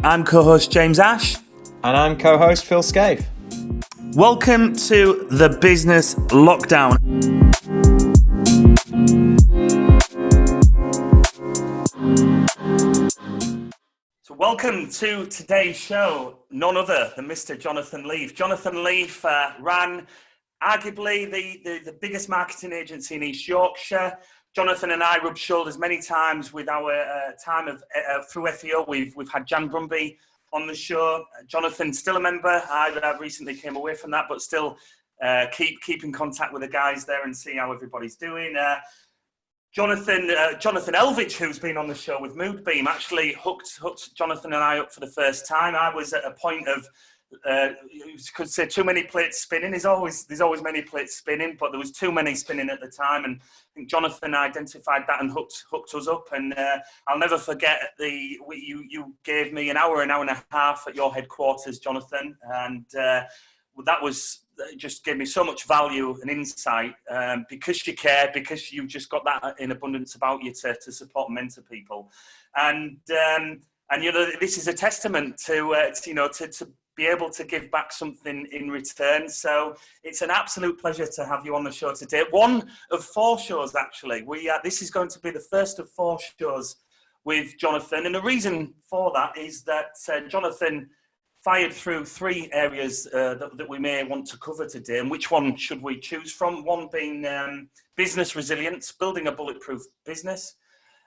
I'm co-host James Ash. And I'm co-host Phil Scaife. Welcome to the Business Lockdown. So welcome to today's show, none other than Mr. Jonathan Leafe. Jonathan Leafe ran arguably the biggest marketing agency in East Yorkshire. Jonathan and I rubbed shoulders many times with our time of through FEO. We've had Jan Brumby on the show. Jonathan, still a member. I recently came away from that, but still keep in contact with the guys there and see how everybody's doing. Jonathan Elvidge, who's been on the show with Moodbeam, actually hooked Jonathan and I up for the first time. I was at a point of you could say too many plates spinning. There's always many plates spinning, but there was too many spinning at the time, and I think Jonathan identified that and hooked us up. And I'll never forget you gave me an hour and a half at your headquarters, Jonathan, and that was just gave me so much value and insight because you care, because you've just got that in abundance about you to support and mentor people, and this is a testament to be able to give back something in return. So it's an absolute pleasure to have you on the show today. One of 4 shows, actually. This is going to be the first of 4 shows with Jonathan. And the reason for that is that Jonathan fired through 3 areas that we may want to cover today. And which one should we choose from? One being business resilience, building a bulletproof business.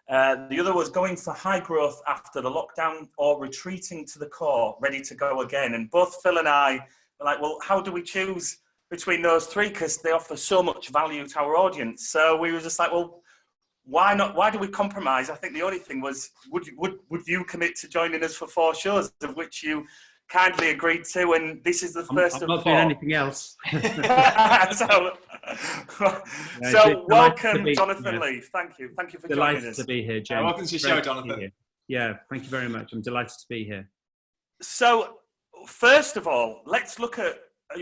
The other was going for high growth after the lockdown, or retreating to the core, ready to go again. And both Phil and I were like, well, how do we choose between those 3? Because they offer so much value to our audience. So we were just like, well, why not? Why do we compromise? I think the only thing was, would you commit to joining us for 4 shows, of which you kindly agreed to, and this is the first I'm of not 4. doing anything else. so welcome, Jonathan Leafe. Thank you for joining us. Delighted to be here, James. Welcome to your show, Jonathan. Yeah, thank you very much. I'm delighted to be here. So, first of all, let's look at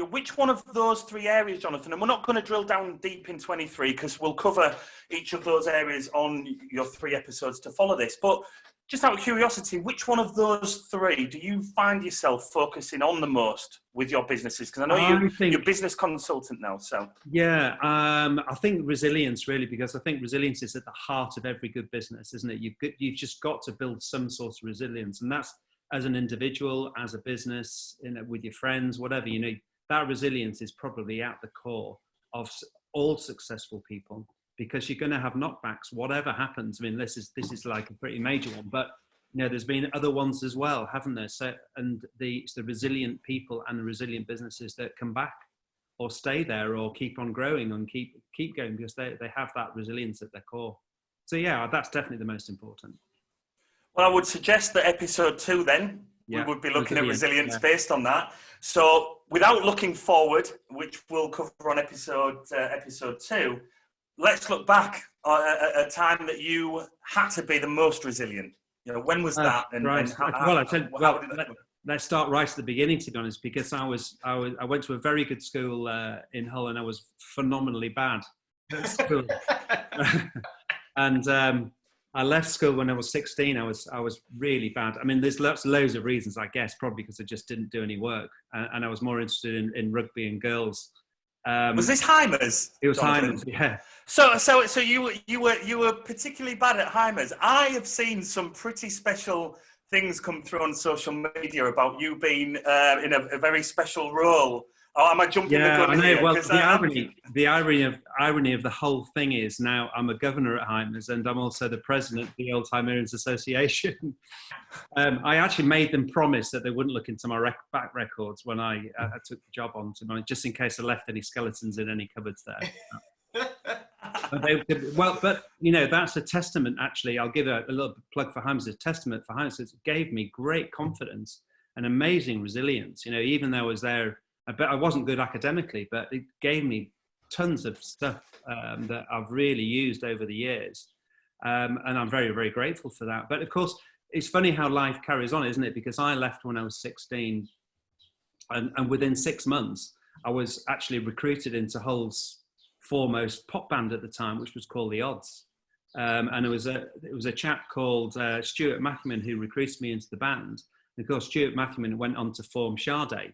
which one of those 3 areas, Jonathan, and we're not going to drill down deep in 23 because we'll cover each of those areas on your 3 episodes to follow this, but just out of curiosity, which one of those 3 do you find yourself focusing on the most with your businesses? Because I know you're a business consultant now. So yeah, I think resilience, really, because I think resilience is at the heart of every good business, isn't it? You've just got to build some sort of resilience, and that's as an individual, as a business, with your friends, whatever. That resilience is probably at the core of all successful people, because you're going to have knockbacks, whatever happens. I mean, this is like a pretty major one, but there's been other ones as well, haven't there? So, and it's the resilient people and the resilient businesses that come back, or stay there, or keep on growing and keep going, because they have that resilience at their core. So yeah, that's definitely the most important. Well, I would suggest that episode 2 then, we would be looking at resilience based on that. So without looking forward, which we'll cover on episode 2, let's look back at a time that you had to be the most resilient. When was that? And, right. Let's start right at the beginning, to be honest, because I went to a very good school in Hull, and I was phenomenally bad at school. And I left school when I was 16. I was really bad. I mean, there's loads of reasons, I guess, probably because I just didn't do any work, and I was more interested in rugby and girls. Was this Heimers? It was Jonathan? Heimers, yeah. So you were particularly bad at Heimers. I have seen some pretty special things come through on social media about you being in a very special role. Oh, am I jumping the gun here? Well, the irony of the whole thing is, now I'm a governor at Heimers, and I'm also the president of the Old Heimerians Association. I actually made them promise that they wouldn't look into my back records when I took the job on, just in case I left any skeletons in any cupboards there. But that's a testament. Actually, I'll give a little plug for Heimers. A testament for Heimers. It gave me great confidence and amazing resilience. Even though I was there. I wasn't good academically, but it gave me tons of stuff that I've really used over the years. And I'm very, very grateful for that. But of course, it's funny how life carries on, isn't it? Because I left when I was 16, and within 6 months, I was actually recruited into Hull's foremost pop band at the time, which was called The Odds. And it was a chap called Stuart Mackerman who recruited me into the band. And of course, Stuart Matthewman went on to form Sade.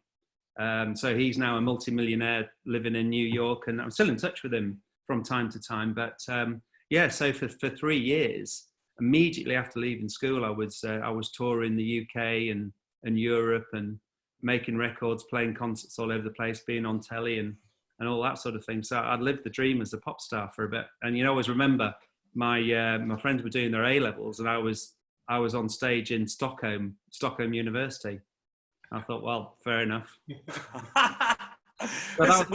So he's now a multimillionaire living in New York, and I'm still in touch with him from time to time. But yeah, so for 3 years, immediately after leaving school, I was touring the UK and Europe and making records, playing concerts all over the place, being on telly and all that sort of thing. So I'd lived the dream as a pop star for a bit. And I always remember my friends were doing their A-levels, and I was on stage in Stockholm University. I thought, well, fair enough. But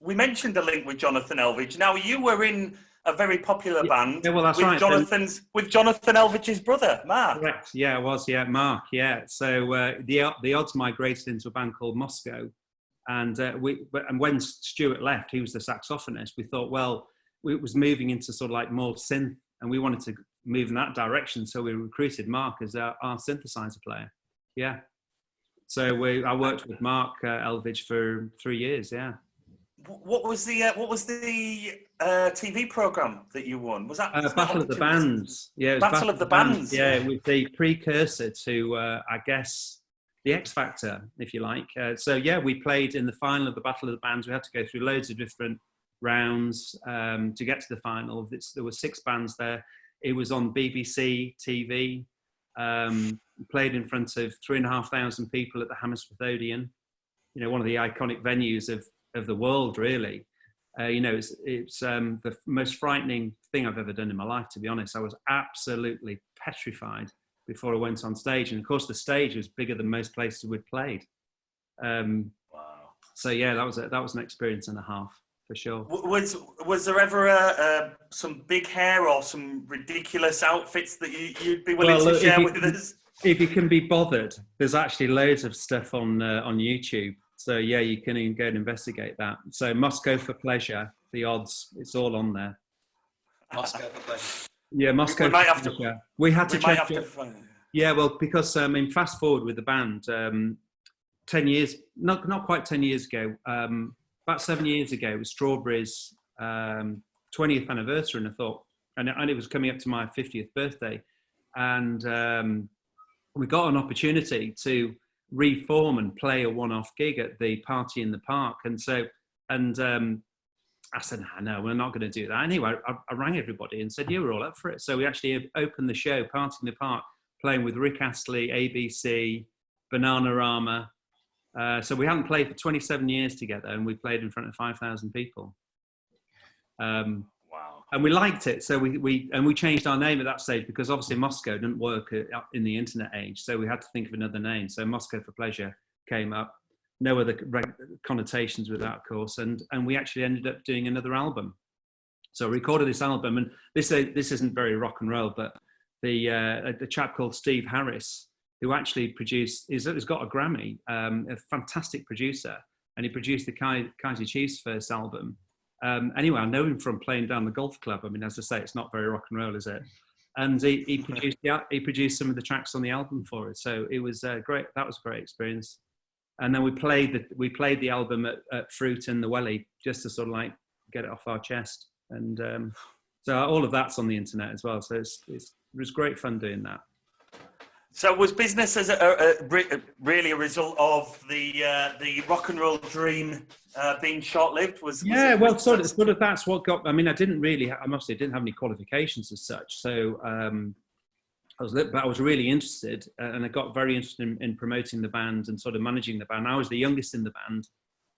we mentioned the link with Jonathan Elvidge. Now, you were in a very popular band. Yeah, well, that's with right. With Jonathan Elvidge's brother, Mark. Correct. Yeah, it was. Yeah, Mark. Yeah. So the odds migrated into a band called Moscow, and when Stuart left, he was the saxophonist. We thought, well, it was moving into sort of like more synth, and we wanted to move in that direction. So we recruited Mark as our synthesizer player. Yeah. So I worked with Mark Elvidge for 3 years. Yeah. What was the TV program that you won? Was that Battle of the Bands? Yeah, it was Battle of the Bands. Yeah, it was the precursor to I guess the X Factor, if you like. So yeah, we played in the final of the Battle of the Bands. We had to go through loads of different rounds to get to the final. There were 6 bands there. It was on BBC TV. Played in front of 3,500 people at the Hammersmith Odeon. One of the iconic venues of the world, really. It's the most frightening thing I've ever done in my life, to be honest. I was absolutely petrified before I went on stage. And of course, the stage was bigger than most places we'd played. Wow. So yeah, that was an experience and a half, for sure. Was there ever some big hair or some ridiculous outfits that you'd be willing to share with us? If you can be bothered, there's actually loads of stuff on YouTube. So yeah, you can even go and investigate that. So Moscow for Pleasure, the odds, it's all on there. Moscow for Pleasure. Yeah, Moscow we might for have Pleasure. To, we had to check it. Yeah, well, because fast forward with the band, 10 years, not quite 10 years ago, about 7 years ago, it was Strawberry's 20th anniversary, and I thought, and it was coming up to my 50th birthday, and we got an opportunity to reform and play a one-off gig at the Party in the Park, and I said, no, we're not going to do that. Anyway, I rang everybody and said, yeah, we're all up for it. So we actually opened the show, Party in the Park, playing with Rick Astley, ABC, Bananarama. So we hadn't played for 27 years together, and we played in front of 5,000 people. Wow. And we liked it. So we changed our name at that stage, because obviously Moscow didn't work in the internet age. So we had to think of another name. So Moscow for Pleasure came up. No other connotations with that, of course. And we actually ended up doing another album. So I recorded this album, and this isn't very rock and roll, but the chap called Steve Harris, who actually produced, he's got a Grammy, a fantastic producer, and he produced the Kaiser Chiefs' first album. Anyway, I know him from playing down the golf club. I mean, as I say, it's not very rock and roll, is it? And he produced some of the tracks on the album for us. So it was great. That was a great experience. And then we played the album at Fruit in the Welly, just to sort of like get it off our chest. And so all of that's on the internet as well. So it was great fun doing that. So was business as really a result of the rock and roll dream being short-lived? Well, sort of that's what got. I mean, I obviously didn't have any qualifications as such. So I was really interested, and I got very interested in promoting the band and sort of managing the band. I was the youngest in the band,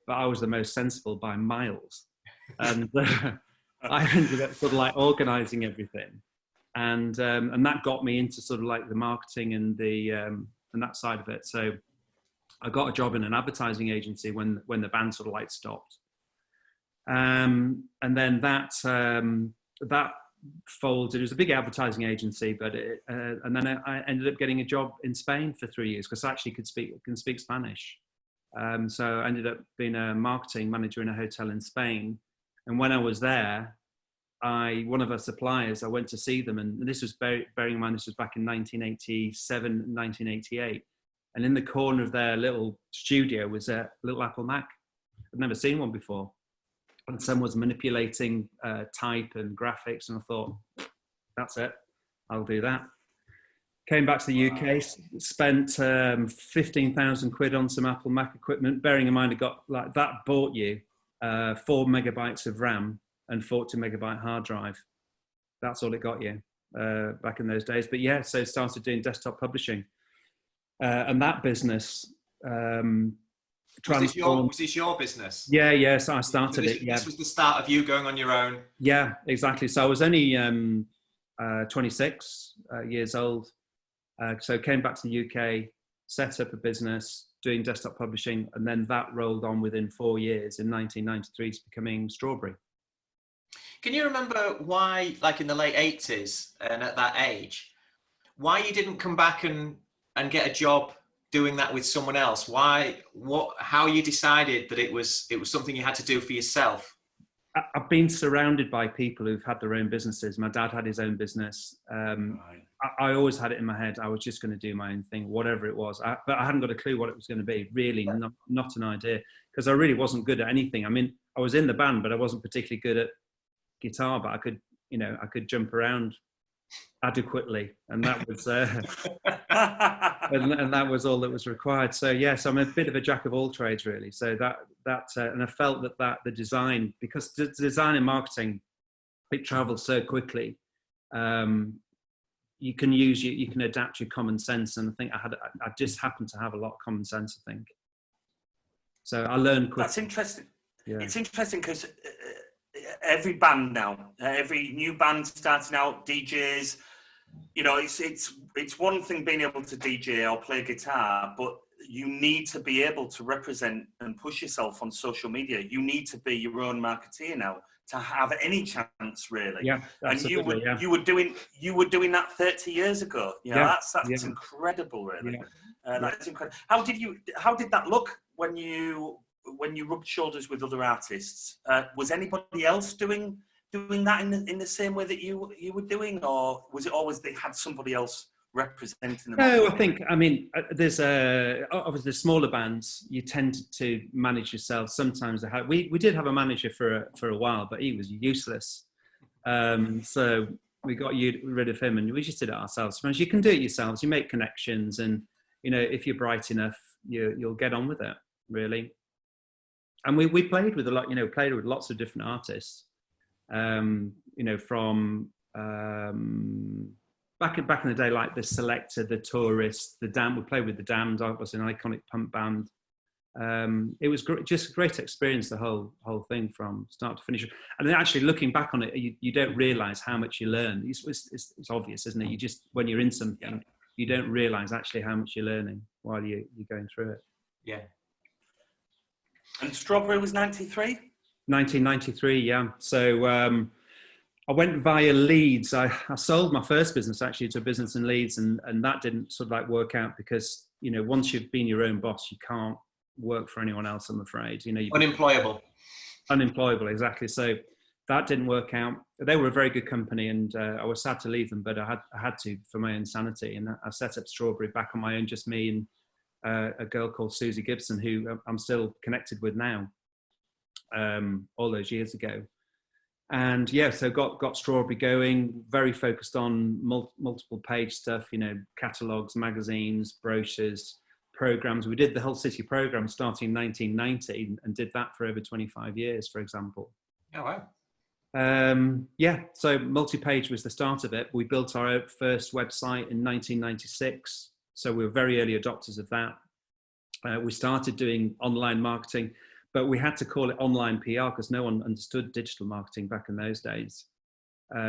but I was the most sensible by miles, and I ended up sort of like organising everything. And that got me into sort of like the marketing and and that side of it. So I got a job in an advertising agency when the band sort of like stopped. And then that folded. It was a big advertising agency, but and then I ended up getting a job in Spain for 3 years, because I actually can speak Spanish. So I ended up being a marketing manager in a hotel in Spain. And when I was there, one of our suppliers, I went to see them, and this was bearing in mind, this was back in 1987, 1988. And in the corner of their little studio was a little Apple Mac. I'd never seen one before. And someone was manipulating type and graphics, and I thought, that's it, I'll do that. Came back to the UK, spent 15,000 quid on some Apple Mac equipment, bearing in mind it got like that bought you 4 megabytes of RAM and 40 megabyte hard drive. That's all it got you back in those days. But yeah, so started doing desktop publishing. And that business transformed. Was this your business? Yeah, so I started it. Yeah. This was the start of you going on your own? Yeah, exactly. So I was only 26 years old. So came back to the UK, set up a business doing desktop publishing, and then that rolled on within 4 years in 1993 to becoming Strawberry. Can you remember why, like in the late 80s and at that age, why you didn't come back and get a job doing that with someone else? How you decided that it was something you had to do for yourself? I've been surrounded by people who've had their own businesses. My dad had his own business. Right. I always had it in my head. I was just going to do my own thing, whatever it was. But I hadn't got a clue what it was going to be. Really, not an idea, because I really wasn't good at anything. I mean, I was in the band, but I wasn't particularly good at guitar. But I could jump around adequately, and that was and that was all that was required. So yes, I'm a bit of a jack of all trades, really. So and I felt that the design, because design and marketing, it travels so quickly. You can adapt your common sense, and I think I just happened to have a lot of common sense, I think. So I learned quickly. That's interesting. Yeah. It's interesting because every band now, every new band starting out, DJs, it's one thing being able to DJ or play guitar, but you need to be able to represent and push yourself on social media. You need to be your own marketeer now to have any chance, really. Yeah, absolutely. And you were doing that 30 years ago. That's incredible, really. That's incredible. How did that look when you rubbed shoulders with other artists? Was anybody else doing that in the same way that you were doing, or was it always they had somebody else representing them? No, I mean, there's obviously the smaller bands, you tend to manage yourself. Sometimes we did have a manager for a while, but he was useless. So we got rid of him, and we just did it ourselves. Sometimes you can do it yourselves. You make connections, and if you're bright enough, you'll get on with it, really. And we played with played with lots of different artists. From back in the day, like the Selector, the Tourist, the Damned. We played with the Damned. I was an iconic punk band. It was just a great experience, the whole thing from start to finish. And then actually looking back on it, you don't realise how much you learn. It's obvious, isn't it? You just, when you're in something, you don't realise actually how much you're learning while you're going through it. Yeah. And Strawberry was 93? 1993, yeah. So I went via Leeds. I sold my first business actually to a business in Leeds, and that didn't sort of like work out because, once you've been your own boss, you can't work for anyone else, I'm afraid. Unemployable. Unemployable, exactly. So that didn't work out. They were a very good company, and I was sad to leave them, but I had to for my own sanity. And I set up Strawberry back on my own, just me and a girl called Susie Gibson, who I'm still connected with now, all those years ago. And yeah, so got Strawberry going, very focused on multiple page stuff, catalogues, magazines, brochures, programs. We did the whole city program starting in 1990 and did that for over 25 years, for example. Oh, wow. Yeah, so multi-page was the start of it. We built our first website in 1996. So we were very early adopters of that. We started doing online marketing, but we had to call it online PR because no one understood digital marketing back in those days.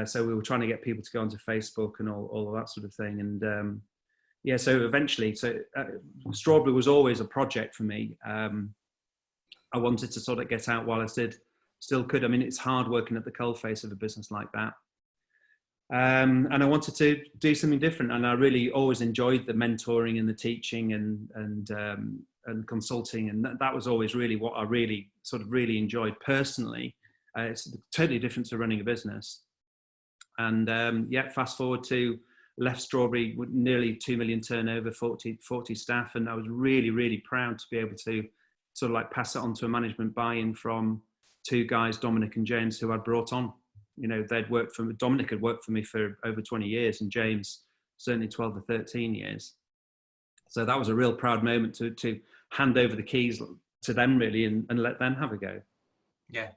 So we were trying to get people to go onto Facebook and all of that sort of thing. And yeah, so eventually, Strawberry was always a project for me. I wanted to sort of get out while I still could. I mean, it's hard working at the coalface of a business like that. And I wanted to do something different. And I really always enjoyed the mentoring and the teaching and consulting. And that was always really what I really enjoyed personally. It's totally different to running a business. And yeah, fast forward to left Strawberry with nearly 2 million turnover, 40 staff. And I was really, really proud to be able to sort of like pass it on to a management buy-in from two guys, Dominic and James, who I'd brought on. Dominic had worked for me for over 20 years, and James certainly 12 to 13 years. So that was a real proud moment to hand over the keys to them really and let them have a go. Yeah.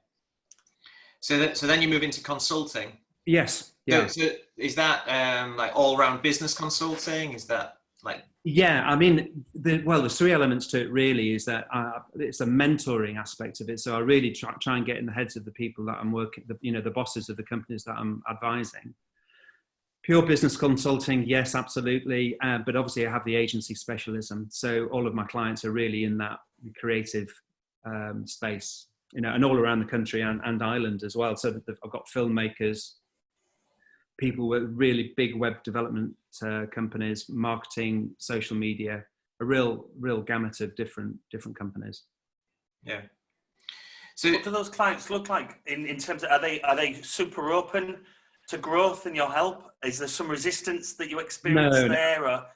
So then you move into consulting. Yes. Yeah. So is that like all-round business consulting? Is that like? Yeah, I mean, there's three elements to it really. Is that it's a mentoring aspect of it. So I really try and get in the heads of the people that I'm working, the bosses of the companies that I'm advising. Pure business consulting, yes, absolutely. But obviously I have the agency specialism. So all of my clients are really in that creative space, and all around the country and Ireland as well. So I've got filmmakers, people with really big web development companies, marketing, social media, a real gamut of different companies. Yeah. So what do those clients look like in terms of, are they super open to growth and your help? Is there some resistance that you experience there? Or?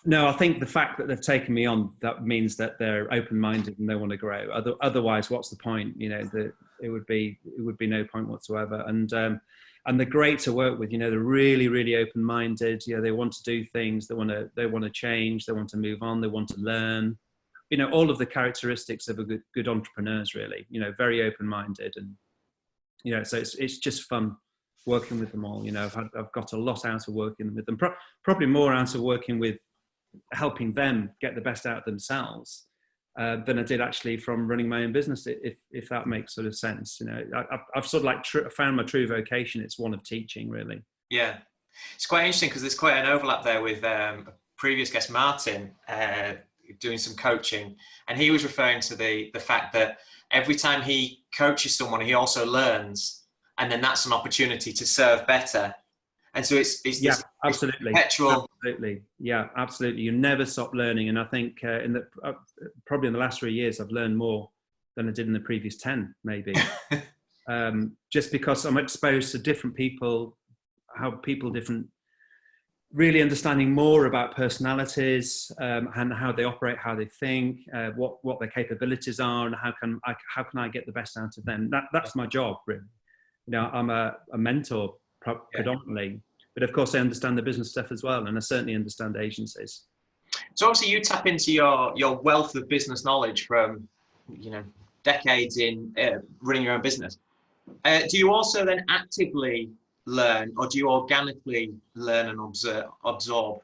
No, I think the fact that they've taken me on, that means that they're open-minded and they want to grow. Otherwise, what's the point? That it would be no point whatsoever. And they're great to work with. They're really, really open-minded. They want to do things. They want to change. They want to move on. They want to learn. All of the characteristics of a good entrepreneurs, really. Very open-minded, and so it's just fun working with them all. I've got a lot out of working with them. Probably more out of working with helping them get the best out of themselves than I did actually from running my own business, if that makes sort of sense. I've sort of like found my true vocation. It's one of teaching, really. Yeah, it's quite interesting because there's quite an overlap there with a previous guest, Martin, doing some coaching, and he was referring to the fact that every time he coaches someone, he also learns, and then that's an opportunity to serve better. And so it's absolutely perpetual. Absolutely, yeah, absolutely. You never stop learning, and I think probably in the last 3 years I've learned more than I did in the previous 10, maybe. Just because I'm exposed to different people, really understanding more about personalities and how they operate, how they think, what their capabilities are, and how can I get the best out of them. That's my job, really. I'm a mentor predominantly, but of course I understand the business stuff as well, and I certainly understand agencies. So obviously you tap into your wealth of business knowledge from decades in running your own business. Do you also then actively learn, or do you organically learn and absorb?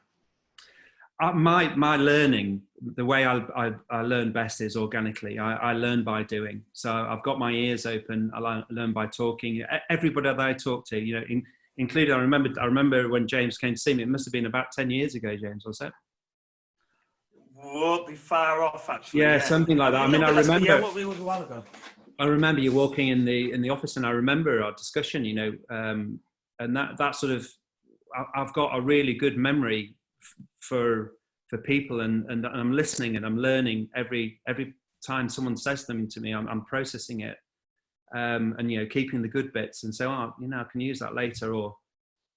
My learning, the way I learn best is organically. I learn by doing. So I've got my ears open. I learn by talking. Everybody that I talk to, including, I remember when James came to see me. It must have been about 10 years ago, James, was it? Won't be far off, actually. Yeah, something like that. I mean, I remember. Yeah, what we was a while ago. I remember you walking in the office, and I remember our discussion. And that sort of, I've got a really good memory for people, and I'm listening and I'm learning every time someone says something to me. I'm processing it, and keeping the good bits, and so I can use that later. Or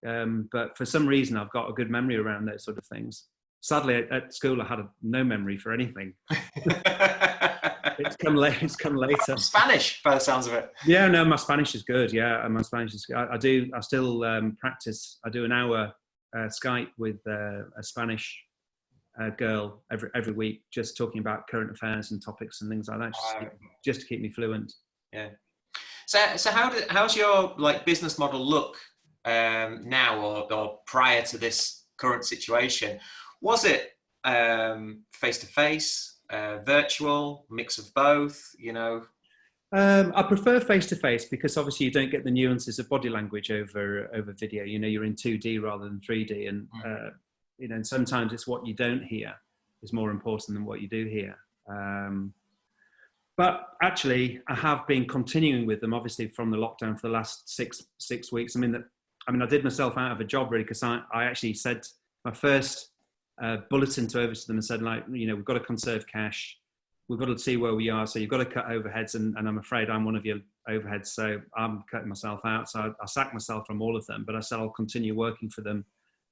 but for some reason I've got a good memory around those sort of things. Sadly, at school I had no memory for anything. It's come later. Spanish, by the sounds of it. Yeah, no, my Spanish is good. Yeah, my Spanish is good. I still practice. I do an hour Skype with a Spanish girl every week, just talking about current affairs and topics and things like that, just to keep me fluent. Yeah. So how's your business model look now, or prior to this current situation? Was it face-to-face, virtual, mix of both? I prefer face-to-face because obviously you don't get the nuances of body language over video. You're in 2D rather than 3D, and and sometimes it's what you don't hear is more important than what you do hear. But actually, I have been continuing with them, obviously, from the lockdown for the last six weeks. I mean, I did myself out of a job, really, because I actually said my first bulletin over to them and said, we've got to conserve cash. We've got to see where we are. So you've got to cut overheads. And I'm afraid I'm one of your overheads. So I'm cutting myself out. So I sacked myself from all of them. But I said I'll continue working for them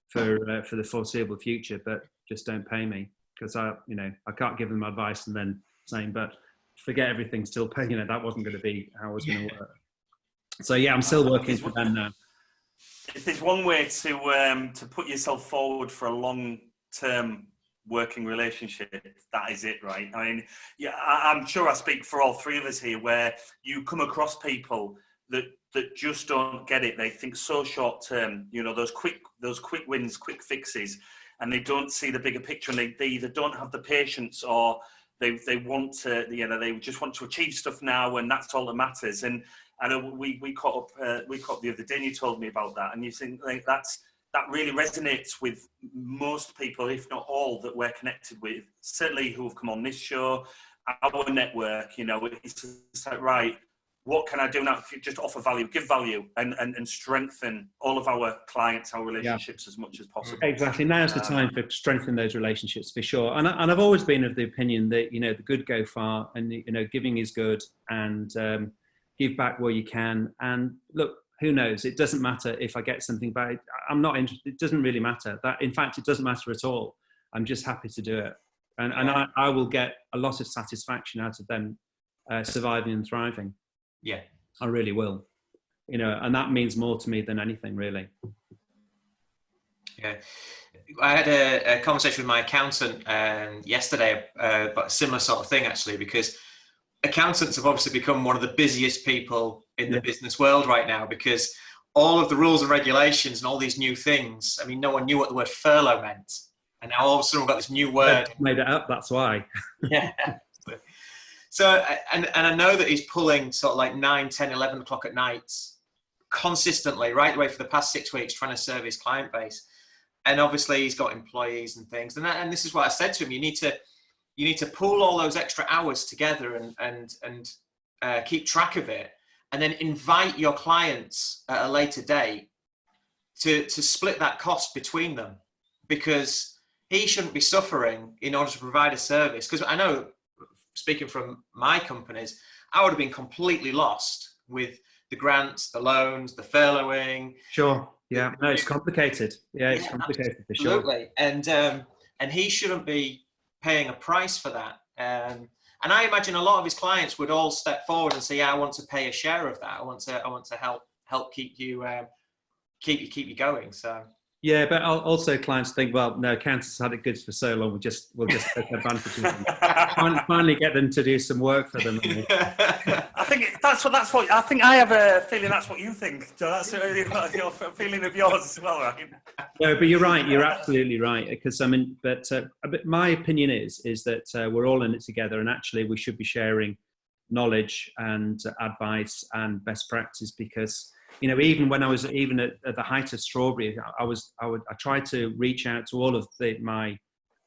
for the foreseeable future, but just don't pay me, because I can't give them advice and then saying, but forget everything, still pay. That wasn't going to be how I was going to work. So yeah, I'm still working for them now. if there's one way to put yourself forward for a long-term working relationship, that is it, right? I mean, yeah, I'm sure I speak for all three of us here, where you come across people that just don't get it. They think so short-term, you know, those quick wins, quick fixes, and they don't see the bigger picture, and they either don't have the patience, or they want to, you know, they just want to achieve stuff now, and that's all that matters. And I know we caught up the other day, and you told me about that, and you think like that really resonates with most people, if not all, that we're connected with, certainly who have come on this show, our network. You know, it's just like, right, what can I do now? Just offer value, give value, and strengthen all of our clients, our relationships as much as possible. Exactly. Now's the time for strengthening those relationships, for sure. And I've always been of the opinion that, you know, the good go far, and, you know, giving is good, and give back where you can. And look, who knows? It doesn't matter if I get something back. I'm not interested. It doesn't really matter. In fact, it doesn't matter at all. I'm just happy to do it. And I will get a lot of satisfaction out of them surviving and thriving. Yeah, I really will. You know, and that means more to me than anything, really. Yeah. I had a conversation with my accountant yesterday about a similar sort of thing, actually, because accountants have obviously become one of the busiest people in the business world right now, because all of the rules and regulations and all these new things. I mean, no one knew what the word furlough meant, and now all of a sudden we've got this new word. Made it up, that's why. Yeah. So, and I know that he's pulling sort of like 9, 10, 11 o'clock at night consistently, right away for the past 6 weeks, trying to serve his client base. And obviously he's got employees and things. And this is what I said to him: you need to pull all those extra hours together and keep track of it, and then invite your clients at a later date to split that cost between them, because he shouldn't be suffering in order to provide a service. Because I know, speaking from my companies, I would have been completely lost with the grants, the loans, the furloughing. Sure. Yeah. No, it's complicated. Yeah, it's complicated for sure. Absolutely. And he shouldn't be paying a price for that. And I imagine a lot of his clients would all step forward and say, "Yeah, I want to pay a share of that. I want to help keep you going." So. Yeah, but also clients think, well, no, accountants had it good for so long. We'll just take advantage of them. Finally get them to do some work for them. I think that's what I think. I have a feeling that's what you think. So that's your feeling of yours as well, right? No, but you're right. You're absolutely right. Because I mean, but my opinion is that we're all in it together, and actually we should be sharing knowledge and advice and best practice, because, you know, even when I was at the height of Strawberry, I tried to reach out to all of my,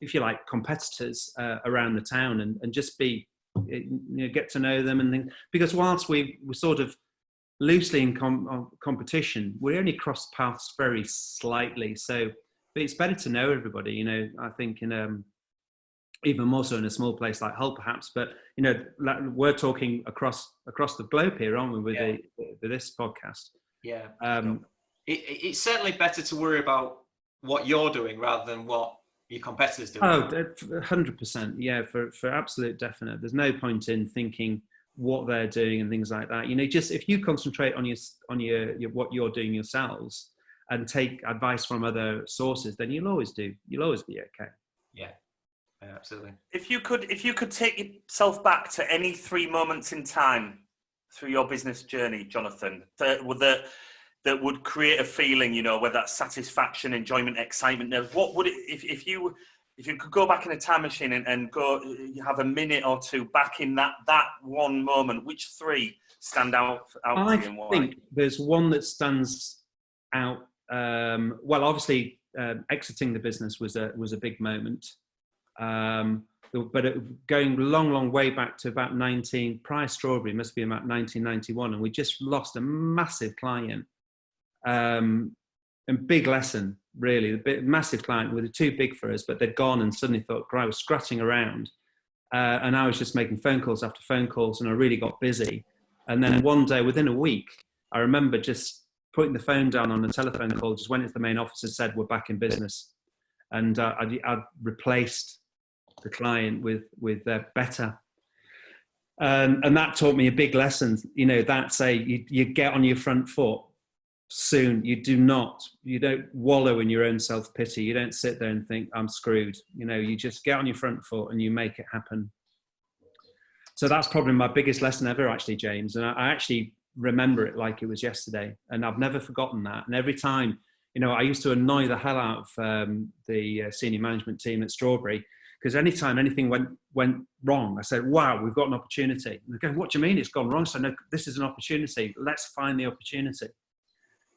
if you like, competitors around the town, and just be, you know, get to know them, and then, because whilst we were sort of loosely in competition, we only crossed paths very slightly. So, but it's better to know everybody. You know, I think even more so in a small place like Hull, perhaps. But, you know, we're talking across the globe here, aren't we, with this podcast? Yeah. It's certainly better to worry about what you're doing rather than what your competitors do. Oh, 100%. Yeah, for absolute definite. There's no point in thinking what they're doing and things like that. You know, just if you concentrate on your what you're doing yourselves and take advice from other sources, then you'll always be okay. Yeah. Absolutely. If you could take yourself back to any 3 moments in time through your business journey, Jonathan, that would create a feeling, you know, whether that's satisfaction, enjoyment, excitement. Now, what would it, if you could go back in a time machine and go, you have a minute or two back in that one moment, which 3 stand out to you and why? I think there's one that stands out. Well, obviously, exiting the business was a big moment. But going long way back to about prior Strawberry, must be about 1991, and we just lost a massive client, and big lesson, really. Massive client, were too big for us, but they'd gone, and suddenly thought, I was scratching around, and I was just making phone calls after phone calls, and I really got busy. And then one day, within a week, I remember just putting the phone down on a telephone call, just went into the main office and said, "We're back in business," and I replaced the client with better, and that taught me a big lesson. You know, that's you get on your front foot, soon. You don't wallow in your own self-pity. You don't sit there and think, I'm screwed. You just get on your front foot and you make it happen. So that's probably my biggest lesson ever, actually, James. And I actually remember it like it was yesterday. And I've never forgotten that. And every time, I used to annoy the hell out of the senior management team at Strawberry, because anytime anything went wrong, I said, wow, we've got an opportunity. And they go, what do you mean it's gone wrong? So no, this is an opportunity. Let's find the opportunity.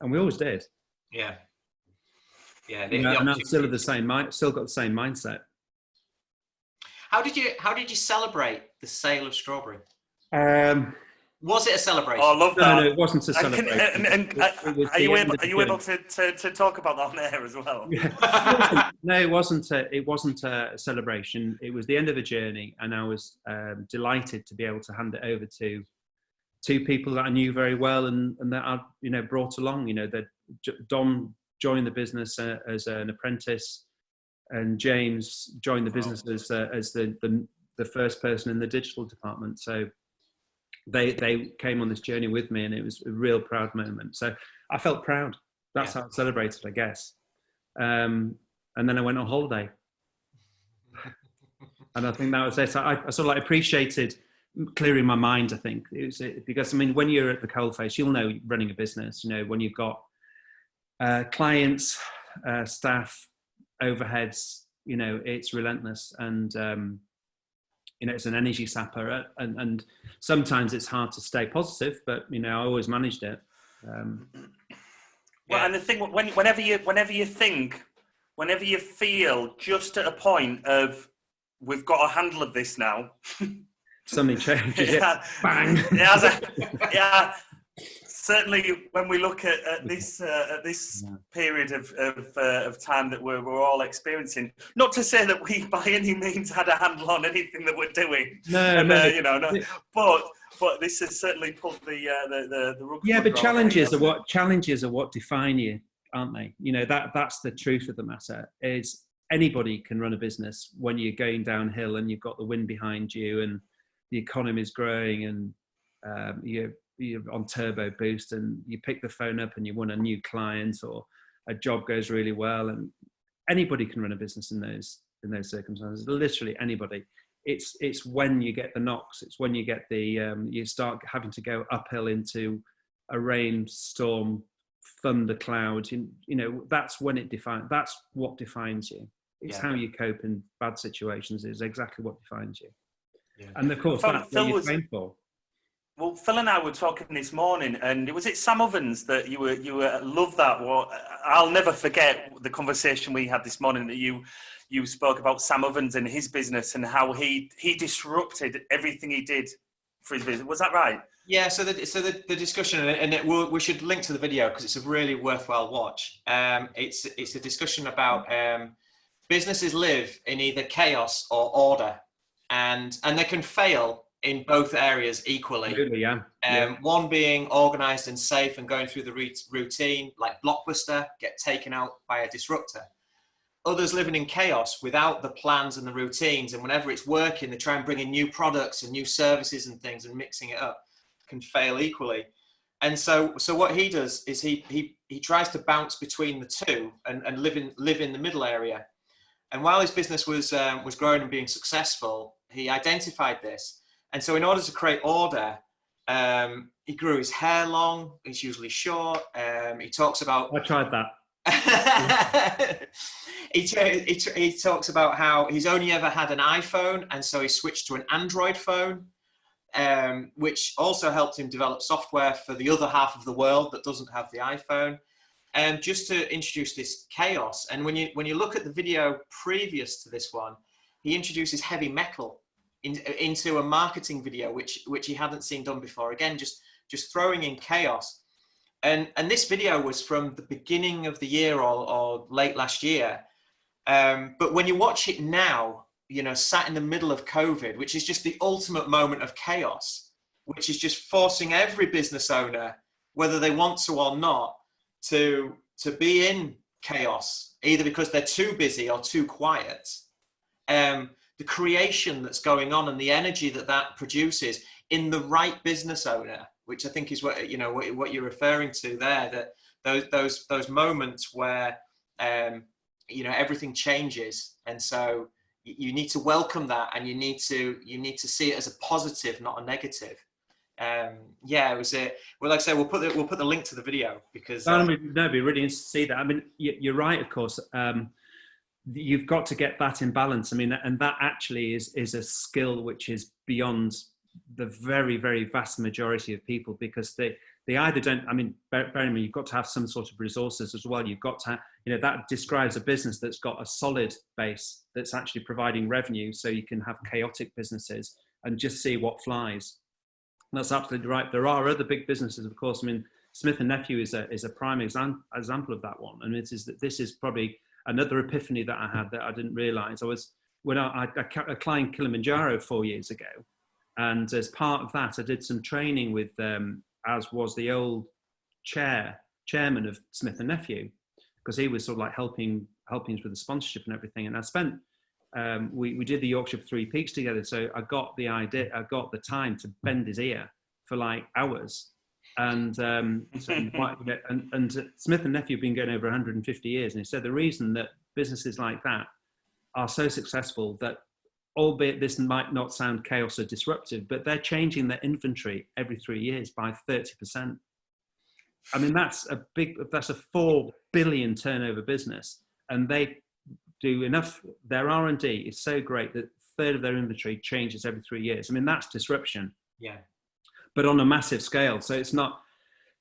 And we always did. Yeah. Yeah. And I'm still got the same mindset. How did you celebrate the sale of Strawberry? Was it a celebration? Oh, I love that. No, it wasn't a celebration. Are you able to talk about that on air as well? Yeah. No, it wasn't a celebration. It was the end of a journey, and I was delighted to be able to hand it over to two people that I knew very well and that I'd brought along. That Dom joined the business as an apprentice, and James joined the business as the first person in the digital department. So they came on this journey with me, and it was a real proud moment. So I felt proud. That's how I celebrated, I guess. And then I went on holiday, and I think that was it. I sort of like appreciated clearing my mind. I think it was because when you're at the coalface, you'll know running a business. When you've got clients, staff, overheads, it's relentless, and it's an energy sapper, and sometimes it's hard to stay positive, but I always managed it. Well, and the thing, whenever you feel just at a point of we've got a handle of this now, something changes. Bang. Yeah. Certainly, when we look at this period of time that we're all experiencing, not to say that we by any means had a handle on anything that we're doing, but this has certainly pulled the rug. Yeah, but challenges are what define you, aren't they? That's the truth of the matter. Is anybody can run a business when you're going downhill and you've got the wind behind you and the economy is growing and you're on turbo boost and you pick the phone up and you want a new client or a job goes really well, and anybody can run a business in those circumstances. Literally anybody. It's when you get the knocks. It's when you get you start having to go uphill into a rainstorm, thundercloud. That's when it defines. That's what defines you. It's how you cope in bad situations is exactly what defines you. Yeah. And of course, that's what you're trained for. Well, Phil and I were talking this morning, and was it Sam Ovens that you were love that? Well, I'll never forget the conversation we had this morning that you spoke about Sam Ovens and his business and how he disrupted everything he did for his business. Was that right? Yeah. So the discussion, and we should link to the video because it's a really worthwhile watch. It's a discussion about businesses live in either chaos or order, and they can fail in both areas equally. Absolutely, yeah. One being organised and safe and going through the routine, like Blockbuster, get taken out by a disruptor. Others living in chaos without the plans and the routines, and whenever it's working, they try and bring in new products and new services and things and mixing it up, can fail equally. And so what he does is he tries to bounce between the two and live in the middle area. And while his business was growing and being successful, he identified this. And so in order to create order, he grew his hair long. He's usually short. He talks about... I tried that. He talks about how he's only ever had an iPhone, and so he switched to an Android phone, which also helped him develop software for the other half of the world that doesn't have the iPhone. Just to introduce this chaos. And when you look at the video previous to this one, he introduces heavy metal into a marketing video, which he hadn't seen done before. Again, just throwing in chaos. And this video was from the beginning of the year or late last year. But when you watch it now, sat in the middle of COVID, which is just the ultimate moment of chaos, which is just forcing every business owner, whether they want to or not, to be in chaos, either because they're too busy or too quiet. The creation that's going on and the energy that produces in the right business owner, which I think is what you're referring to there, that those moments where everything changes, and so you need to welcome that, and you need to see it as a positive, not a negative. It was well, like I say, we'll put the link to the video, because it'd be really interesting to see that. I mean, you're right, of course. You've got to get that in balance. I mean, and that actually is a skill which is beyond the very, very vast majority of people, because they either don't. I mean, bear in mind, you've got to have some sort of resources as well. You've got to, that describes a business that's got a solid base, that's actually providing revenue, so you can have chaotic businesses and just see what flies. And that's absolutely right. There are other big businesses, of course. I mean, Smith and Nephew is a prime example of that one. And this is probably another epiphany that I had that I didn't realize. I climbed Kilimanjaro 4 years ago, and as part of that, I did some training with as was the old chairman of Smith and Nephew, because he was sort of like helping us with the sponsorship and everything. And I spent we did the Yorkshire 3 Peaks together, so I got the time to bend his ear for like hours. And and Smith and Nephew have been going over 150 years, and he said the reason that businesses like that are so successful, that albeit this might not sound chaos or disruptive, but they're changing their inventory every 3 years by 30%. I mean, that's a 4 billion turnover business, and they do enough. Their R&D is so great that a third of their inventory changes every 3 years. I mean, that's disruption. Yeah. But on a massive scale. So it's not.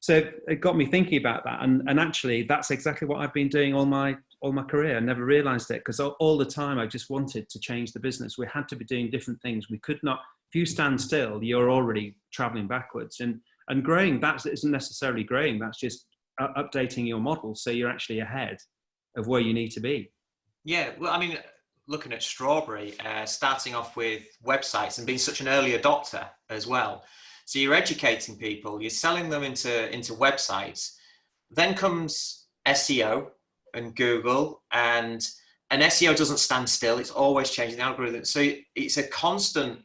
So it got me thinking about that, and actually, that's exactly what I've been doing all my career. I never realised it, because all the time I just wanted to change the business. We had to be doing different things. We could not. If you stand still, you're already travelling backwards. And growing, that isn't necessarily growing. That's just updating your model, so you're actually ahead of where you need to be. Yeah, well, I mean, looking at Strawberry, starting off with websites and being such an early adopter as well. So you're educating people, you're selling them into websites. Then comes SEO and Google, and SEO doesn't stand still. It's always changing the algorithm. So it's a constant,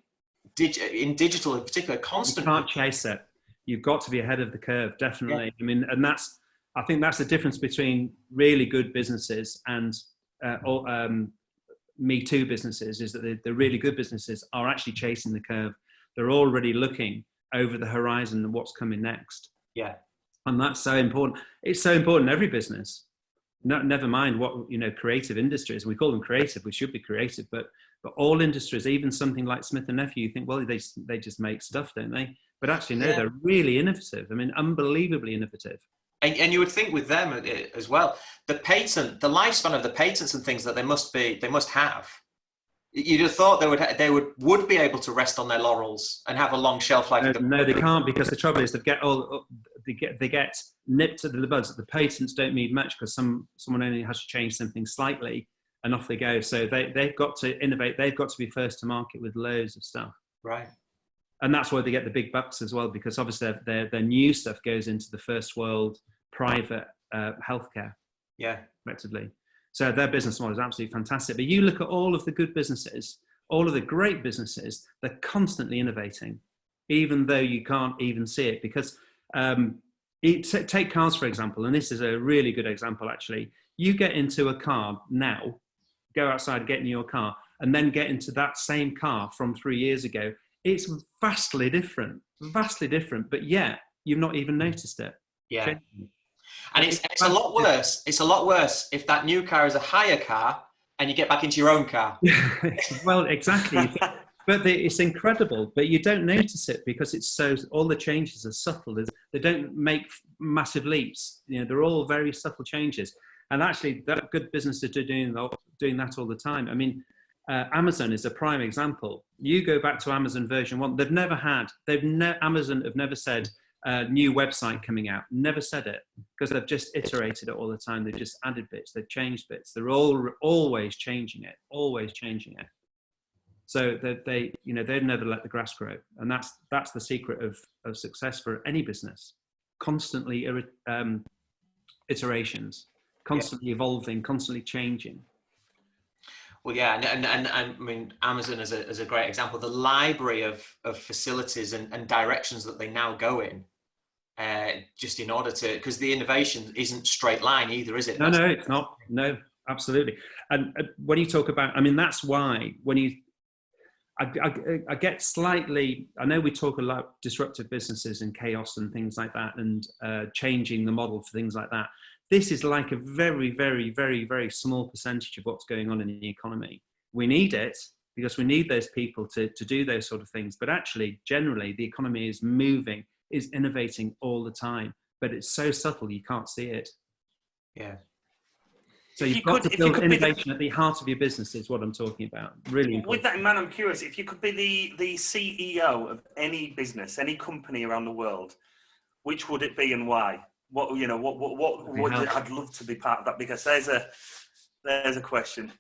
in digital in particular, constant. You can't chase it. You've got to be ahead of the curve, definitely. Yeah. I mean, and I think that's the difference between really good businesses and Me Too businesses, is that the really good businesses are actually chasing the curve. They're already looking over the horizon and what's coming next. Yeah. And that's so important. It's so important in every business. Never mind what, creative industries. We call them creative. We should be creative, but all industries, even something like Smith and Nephew, you think, well, they just make stuff, don't they? But actually, no, They're really innovative. I mean, unbelievably innovative. And you would think with them as well, the lifespan of the patents and things that they must have. You'd have thought they would be able to rest on their laurels and have a long shelf life. No, they can't, because the trouble is they get nipped to the buds. The patents don't mean much, because someone only has to change something slightly, and off they go. So they've got to innovate. They've got to be first to market with loads of stuff. Right. And that's why they get the big bucks as well, because obviously their new stuff goes into the first world private healthcare. Yeah. Effectively. So their business model is absolutely fantastic. But you look at all of the good businesses, all of the great businesses, they're constantly innovating, even though you can't even see it. Because take cars, for example, and this is a really good example, actually. You get into a car now, go outside, get in your car, and then get into that same car from 3 years ago. It's vastly different, but yet you've not even noticed it. Yeah. And it's a lot worse. It's a lot worse if that new car is a hire car and you get back into your own car. Well, exactly. But it's incredible, but you don't notice it because all the changes are subtle. They don't make massive leaps. They're all very subtle changes. And actually, that good businesses are doing that all the time. I mean, Amazon is a prime example. You go back to Amazon version 1. Amazon have never said new website coming out. Never said it, because they've just iterated it all the time. They've just added bits. They've changed bits. They're always changing it. So they never let the grass grow, and that's the secret of success for any business. Constantly iterations, constantly evolving, constantly changing. Well, yeah, and I mean, Amazon is a great example. The library of facilities and directions that they now go in just in order to, because the innovation isn't straight line either, is it? No, it's not. No, absolutely. And when you talk about, I mean, that's why when you, I get slightly, I know we talk a lot about disruptive businesses and chaos and things like that, and changing the model for things like that. This is like a very, very, very, very small percentage of what's going on in the economy. We need it because we need those people to do those sort of things. But actually, generally, the economy is moving, is innovating all the time, but it's so subtle you can't see it. Yeah. So you've got to build innovation at the heart of your business is what I'm talking about. Really important. With that in mind, I'm curious, if you could be the CEO of any business, any company around the world, which would it be and why? What would I'd love to be part of that, because there's a question.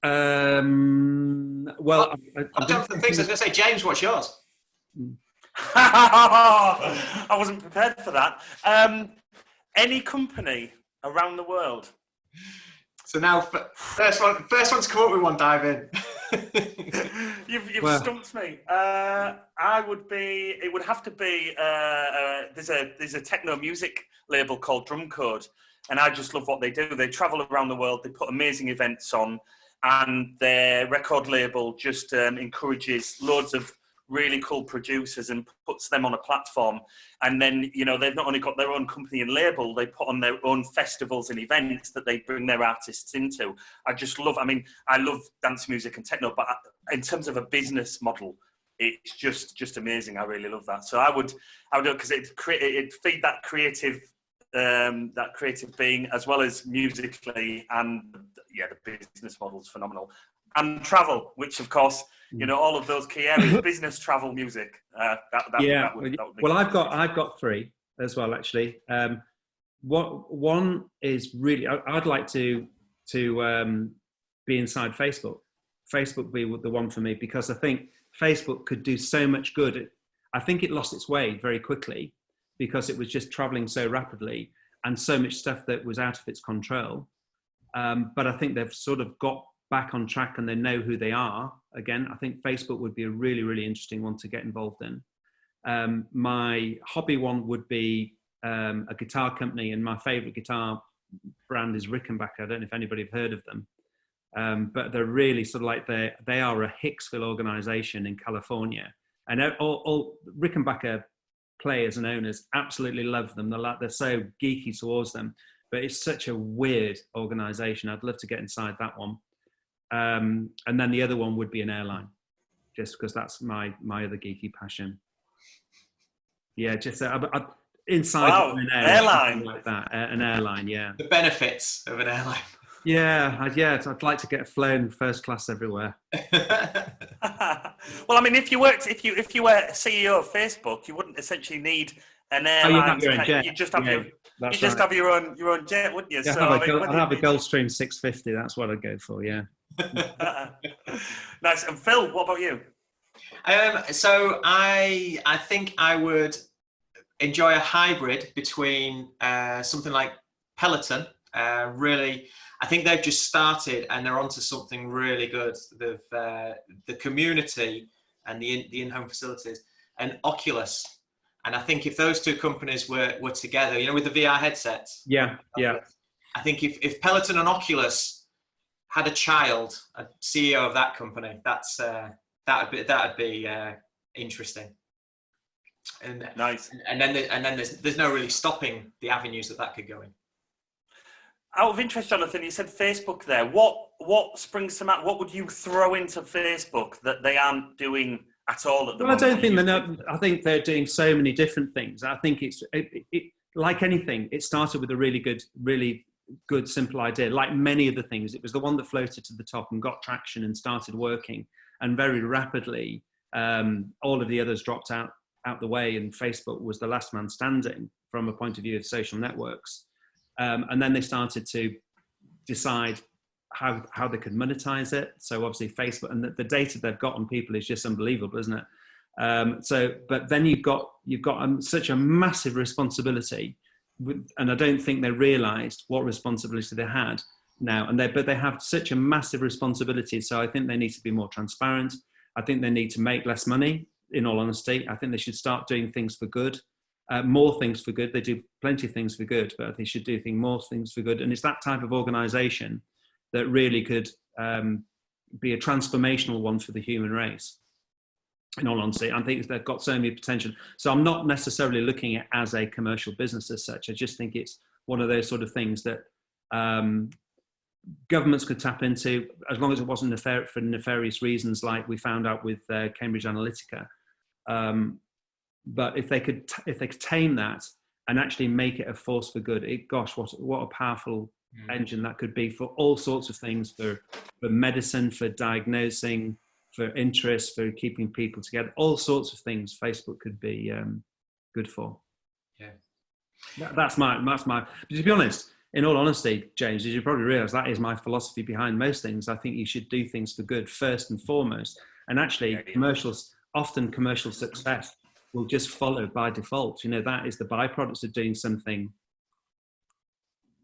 Well, I don't think so. I was going to say, James, what's yours? I wasn't prepared for that. Any company around the world. So now, first one to come up with one, dive in. You've stumped me. It would have to be. There's a techno music label called Drum Code, and I just love what they do. They travel around the world. They put amazing events on, and their record label just encourages loads of really cool producers and puts them on a platform. And then, they've not only got their own company and label, they put on their own festivals and events that they bring their artists into. I love dance music and techno, but in terms of a business model, it's just amazing. I really love that. So I would do it because it'd feed that creative being, as well as musically, and the business model's phenomenal. And travel, which of course, all of those key areas: business, travel, music. That would be I've got three as well, actually. One is really, I'd like to be inside Facebook. Facebook would be the one for me, because I think Facebook could do so much good. I think it lost its way very quickly because it was just traveling so rapidly and so much stuff that was out of its control. But I think they've sort of got back on track and they know who they are again. I think Facebook would be a really, really interesting one to get involved in. My hobby one would be a guitar company, and my favorite guitar brand is Rickenbacker. I don't know if anybody have heard of them, but they're really sort of like they are a Hicksville organization in California, and all Rickenbacker players and owners absolutely love them. They're so geeky towards them, but it's such a weird organization. I'd love to get inside that one. And then the other one would be an airline, just because that's my other geeky passion. Yeah, just inside an airline like that. An airline, yeah. The benefits of an airline. Yeah, I'd like to get flown first class everywhere. Well, I mean, if you were CEO of Facebook, you wouldn't essentially need an airline. You just have have your own jet, wouldn't you? Yeah, I'd have a Gulfstream 650. That's what I'd go for. Yeah. Nice. And Phil, what about you? So I think I would enjoy a hybrid between something like Peloton. Really, I think they've just started and they're onto something really good. The community and the in-home facilities, and Oculus. And I think if those two companies were together, with the VR headsets. Yeah. I think if Peloton and Oculus had a child, a CEO of that company, that'd be interesting. And nice. And then there's no really stopping the avenues that could go in. Out of interest, Jonathan, you said Facebook there. What springs to mind? What would you throw into Facebook that they aren't doing at all at the moment? I don't think I think they're doing so many different things. I think it's like anything. It started with a really good, simple idea. Like many of the things, it was the one that floated to the top and got traction and started working. And very rapidly, all of the others dropped out the way, and Facebook was the last man standing from a point of view of social networks. And then they started to decide how they could monetize it. So obviously Facebook, and the data they've got on people is just unbelievable, isn't it? But then you've got such a massive responsibility, and I don't think they realised what responsibility they had now. But they have such a massive responsibility. So I think they need to be more transparent. I think they need to make less money. In all honesty, I think they should start doing things for good. more things for good. They do plenty of things for good, but they should do more things for good. And it's that type of organisation that really could be a transformational one for the human race. In all honesty, I think they've got so many potential. So I'm not necessarily looking at it as a commercial business as such. I just think it's one of those sort of things that governments could tap into, as long as it wasn't for nefarious reasons, like we found out with Cambridge Analytica. But if they could tame that and actually make it a force for good, gosh, what a powerful engine that could be for all sorts of things, for medicine, for diagnosing, for interest, for keeping people together, all sorts of things Facebook could be good for. Yeah. That's my, but to be honest, in all honesty, James, as you probably realise, that is my philosophy behind most things. I think you should do things for good first and foremost. And actually, often commercial success will just follow by default. You know, that is the byproduct of doing something.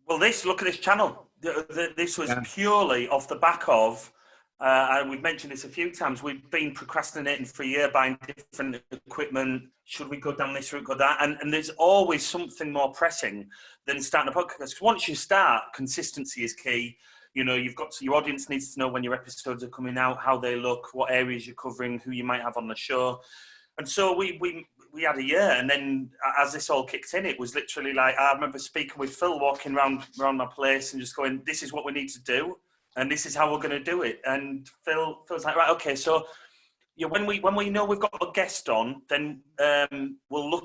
Well, look at this channel. This was purely off the back of, and we've mentioned this a few times, we've been procrastinating for a year, buying different equipment. Should we go down this route, go that? And there's always something more pressing than starting a podcast. Because once you start, consistency is key. You know, your audience needs to know when your episodes are coming out, how they look, what areas you're covering, who you might have on the show. And so we had a year, and then as this all kicked in, it was literally like, I remember speaking with Phil, walking around my place and just going, this is what we need to do, and this is how we're going to do it. And Phil's like, right, okay, so yeah, when we know we've got a guest on, then we'll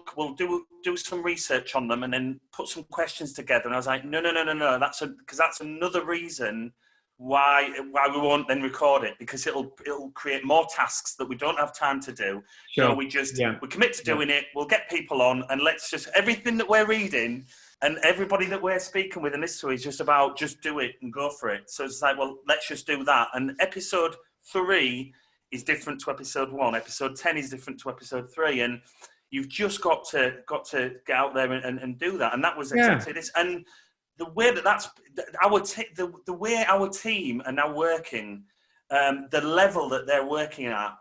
do some research on them and then put some questions together. And I was like, no, because that's another reason why we won't then record it, because it'll create more tasks that we don't have time to do. Sure. So we commit to doing it. We'll get people on, and let's just, everything that we're reading and everybody that we're speaking with in this story is just about just do it and go for it. So it's like, well, let's just do that. And episode 3 is different to episode 1. Episode 10 is different to episode 3. And you've just got to get out there and do that. And that was exactly this. And the way that's the way our team are now working, the level that they're working at,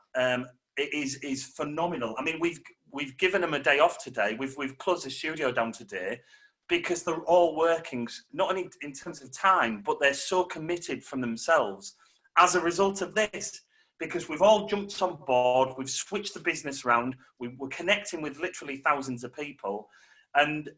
is phenomenal. I mean, we've given them a day off today. We've closed the studio down today because they're all working, not only in terms of time, but they're so committed from themselves as a result of this. Because we've all jumped on board, we've switched the business around, we're connecting with literally thousands of people, and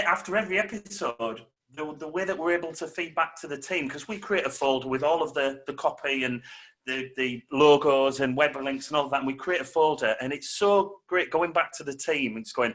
after every episode, the way that we're able to feed back to the team, because we create a folder with all of the copy and the logos and web links and all of that, and we create a folder, and it's so great going back to the team and just going,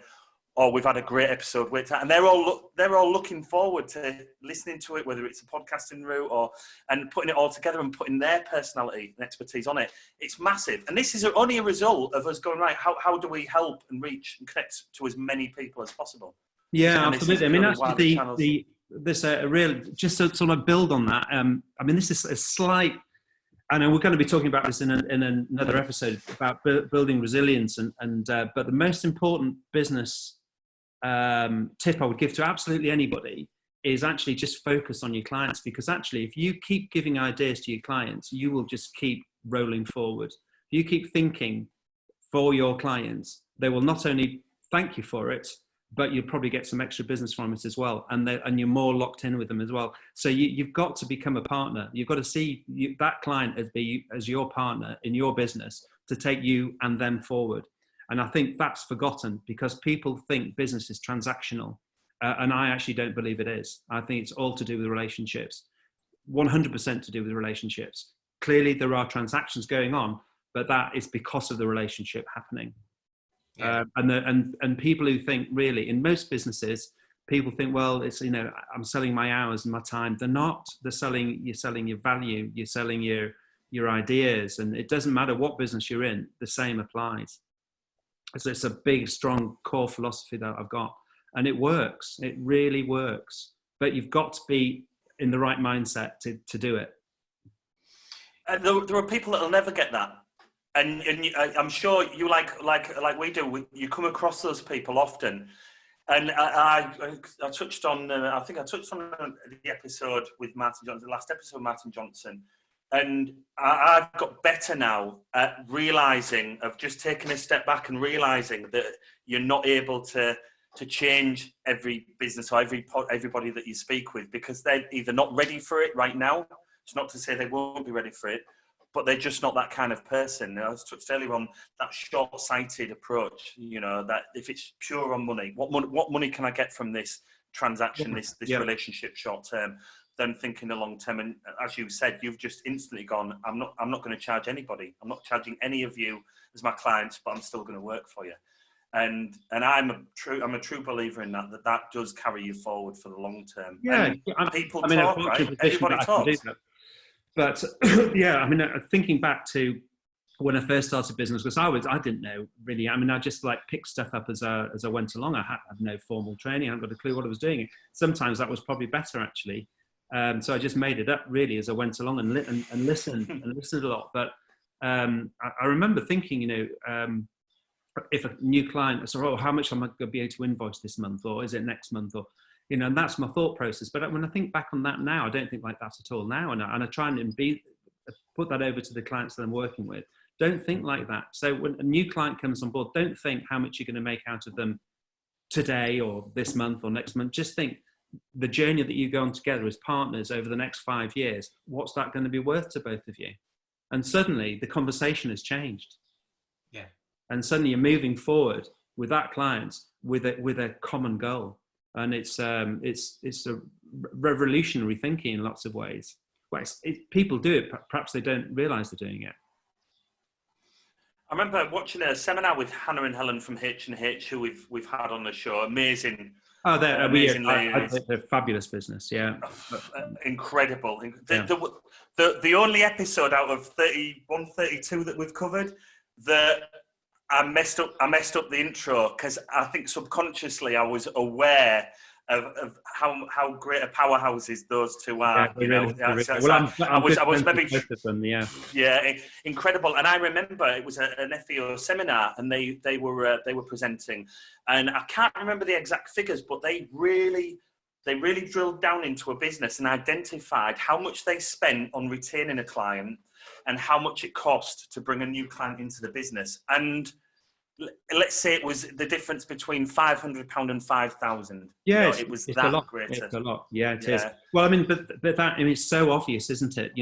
oh, we've had a great episode with that, and they're all looking forward to listening to it, whether it's a podcasting route and putting it all together and putting their personality and expertise on it. It's massive, and this is only a result of us going, right, how do we help and reach and connect to as many people as possible? Yeah, absolutely. I mean, actually, there's a real, just to sort of build on that. I mean, this is a slight. I know we're going to be talking about this in another episode about building resilience, but the most important business tip I would give to absolutely anybody is actually just focus on your clients, because actually if you keep giving ideas to your clients, you will just keep rolling forward. If you keep thinking for your clients, they will not only thank you for it, but you'll probably get some extra business from it as well, and you're more locked in with them as well. So you've got to become a partner. You've got to see that client as your partner in your business to take you and them forward. And I think that's forgotten because people think business is transactional. And I actually don't believe it is. I think it's all to do with relationships, 100% to do with relationships. Clearly there are transactions going on, but that is because of the relationship happening. Yeah. And people who think, really, in most businesses, people think, well, it's, I'm selling my hours and my time. They're not. You're selling your value. You're selling your ideas. And it doesn't matter what business you're in, the same applies. So it's a big, strong core philosophy that I've got. And it works. It really works. But you've got to be in the right mindset to do it. And there are people that will never get that. And I'm sure you like we do. You come across those people often. And I touched on. I think I touched on the episode with Martin Johnson, the last episode with Martin Johnson, And I've got better now at realizing, of just taking a step back and realizing that you're not able to change every business or everybody that you speak with, because they're either not ready for it right now. It's not to say they won't be ready for it, but they're just not that kind of person. I was touched earlier on that short-sighted approach, that if it's pure on money, what money can I get from this transaction, this relationship short term, than thinking the long term. And as you said, you've just instantly gone, I'm not going to charge anybody. I'm not charging any of you as my clients, but I'm still going to work for you. And I'm a true believer in that does carry you forward for the long term. Yeah, people talk, right? Everybody talks. But thinking back to when I first started business, because I didn't know really. I just picked stuff up as I went along. I had no formal training. I hadn't got a clue what I was doing. Sometimes that was probably better actually. So I just made it up really as I went along and listened and listened a lot. But I remember thinking, if a new client said, "Oh, how much am I going to be able to invoice this month, or is it next month?" Or and that's my thought process. But when I think back on that now, I don't think like that at all now, and I try and put that over to the clients that I'm working with. Don't think like that. So when a new client comes on board, don't think how much you're going to make out of them today or this month or next month. Just think the journey that you go on together as partners over the next 5 years. What's that going to be worth to both of you? And suddenly the conversation has changed. Yeah. And suddenly you're moving forward with that client with a common goal. And it's a revolutionary thinking in lots of ways. Well, people do it, perhaps they don't realize they're doing it. I remember watching a seminar with Hannah and Helen from H&H, who we've had on the show. Amazing. Oh, they're fabulous business. Yeah, incredible. The only episode out of 31, 32 that we've covered that I messed up the intro, because I think subconsciously I was aware of how great a powerhouses those two are. I was maybe them, incredible. And I remember it was an FEO seminar, and they were presenting, and I can't remember the exact figures, but they really drilled down into a business and identified how much they spent on retaining a client and how much it cost to bring a new client into the business. And let's say it was the difference between £500 and 5,000. Yeah, it was it's that a lot. greater. It's a lot. Yeah, it is. Well, but that it's so obvious, isn't it?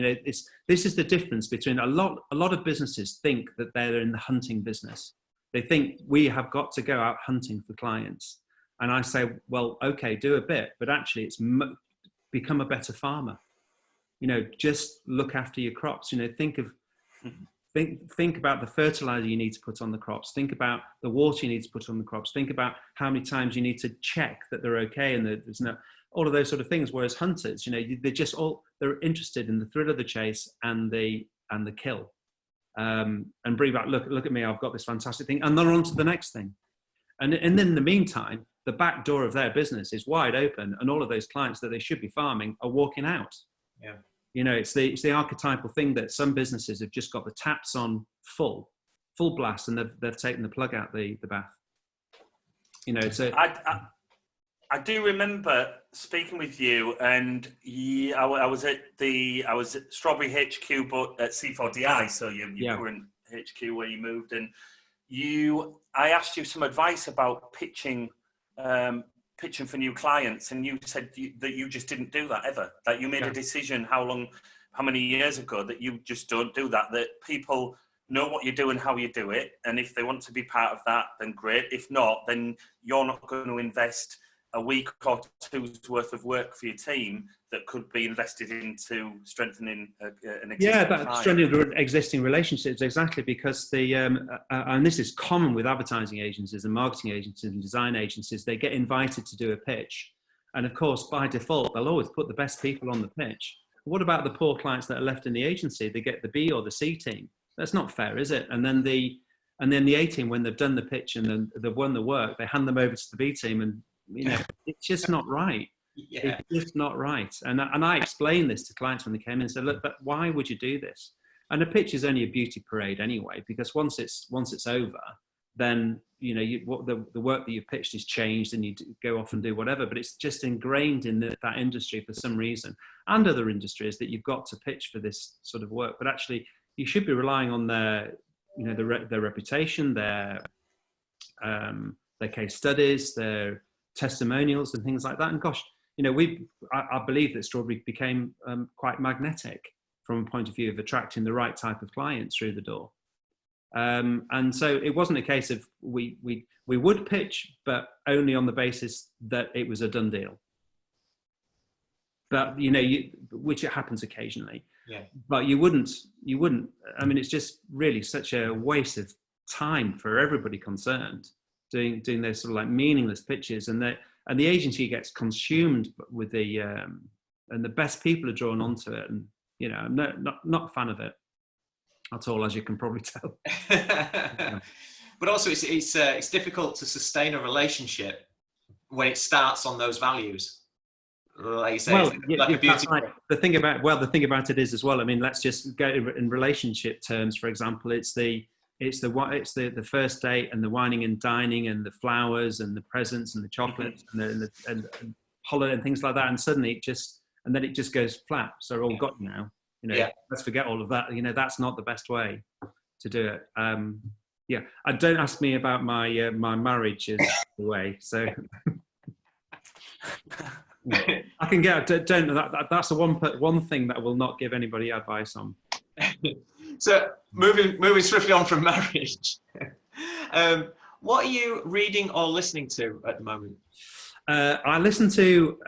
This is the difference between a lot of businesses think that they're in the hunting business. They think we have got to go out hunting for clients, and I say, well, okay, do a bit, but actually, it's become a better farmer. Just look after your crops. Think about the fertilizer you need to put on the crops. Think about the water you need to put on the crops. Think about how many times you need to check that they're okay and that there's no, all of those sort of things. Whereas hunters, they're interested in the thrill of the chase and the kill, and bring back, look at me, I've got this fantastic thing, and they're on to the next thing. And in the meantime, the back door of their business is wide open, and all of those clients that they should be farming are walking out. Yeah. It's the archetypal thing that some businesses have just got the taps on full blast, and they've taken the plug out the bath. I do remember speaking with you, and I was at Strawberry HQ, but at C4DI, so your current HQ where you moved, and I asked you some advice about pitching for new clients, and you said that you just didn't do that ever. That you made a decision how many years ago that you just don't do that. That people know what you do and how you do it, and if they want to be part of that, then great. If not, then you're not going to invest a week or two's worth of work for your team that could be invested into strengthening an existing client. Strengthening existing relationships, exactly, because and this is common with advertising agencies and marketing agencies and design agencies. They get invited to do a pitch, and of course, by default, they'll always put the best people on the pitch. What about the poor clients that are left in the agency? They get the B or the C team. That's not fair, is it? And then the A team, when they've done the pitch and then they've won the work, they hand them over to the B team, and it's just not right. Yeah. It's just not right. And I explained this to clients when they came in and said, look, but why would you do this? And a pitch is only a beauty parade anyway, because once it's over, then what the work that you pitched is changed, and you go off and do whatever. But it's just ingrained in that industry for some reason, and other industries, that you've got to pitch for this sort of work. But actually, you should be relying on their reputation, their case studies, their testimonials, and things like that. And gosh, I believe that Strawberry became quite magnetic from a point of view of attracting the right type of clients through the door. And so it wasn't a case of we would pitch, but only on the basis that it was a done deal. But which it happens occasionally. Yeah. But you wouldn't. I mean, it's just really such a waste of time for everybody concerned doing those sort of like meaningless pitches, and the agency gets consumed with and the best people are drawn onto it, and I'm not a fan of it at all, as you can probably tell. Yeah. But also, it's difficult to sustain a relationship when it starts on those values. Like you say, well, like a beauty. Right. The thing about it is as well. I mean, let's just go in relationship terms. For example, it's the first date, and the wining and dining, and the flowers, and the presents, and the chocolates, and holiday, and things like that. And suddenly it just goes flat. So we're all got now. Let's forget all of that. That's not the best way to do it. Don't ask me about my marriage is the way. So I can get. That's the one thing that I will not give anybody advice on. So moving swiftly on from marriage, what are you reading or listening to at the moment? I listen to.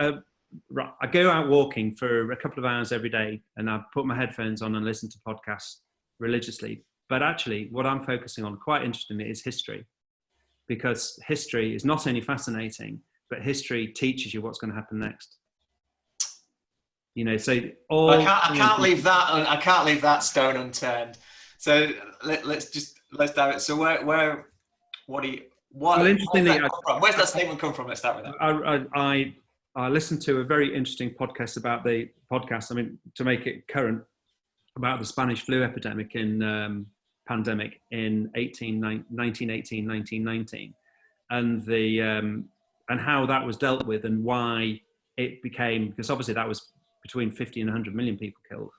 I go out walking for a couple of hours every day, and I put my headphones on and listen to podcasts religiously. But actually, what I'm focusing on, quite interestingly, is history, because history is not only fascinating, but history teaches you what's going to happen next. So I can't leave that stone unturned. So let's dive it. So where's that statement come from? Let's start with that. I listened to a very interesting podcast about the podcast. I mean, to make it current, about the Spanish flu epidemic pandemic in 1918, 1919, and how that was dealt with, and why it became, because obviously that was between 50 and 100 million people killed,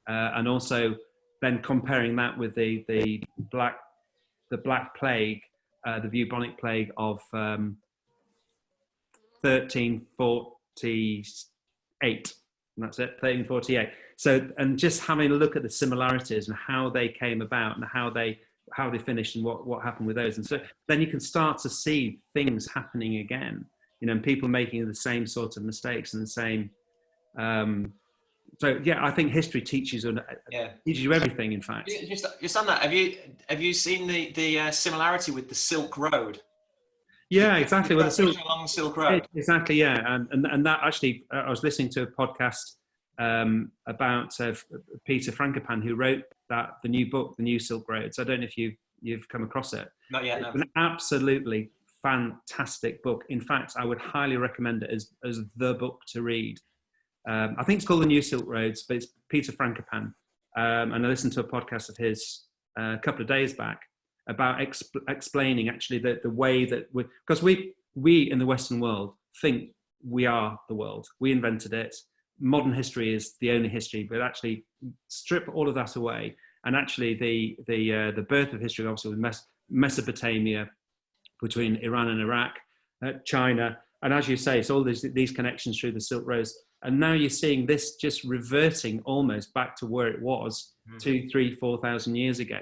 and also then comparing that with the Black Plague, the bubonic plague of 1348, and that's it, 1348. So, and just having a look at the similarities and how they came about, and how they finished, and what happened with those. And so then you can start to see things happening again, and people making the same sort of mistakes and the same. So yeah, I think history teaches you everything. In fact, just on that, have you seen the similarity with the Silk Road? Yeah, exactly. Along the Silk Road. Exactly, yeah. And that actually, I was listening to a podcast about Peter Frankopan, who wrote the new book, The New Silk Road. So I don't know if you've come across it. Not yet, no. It's an absolutely fantastic book. In fact, I would highly recommend it as the book to read. I think it's called The New Silk Roads, but it's Peter Frankopan. And I listened to a podcast of his a couple of days back about explaining actually the way that because we in the Western world think we are the world. We invented it. Modern history is the only history, but actually strip all of that away. And actually the birth of history, obviously with Mesopotamia, between Iran and Iraq, China, and as you say, it's all these connections through the Silk Roads. And now you're seeing this just reverting almost back to where it was 2,000, 3,000, 4,000 years ago.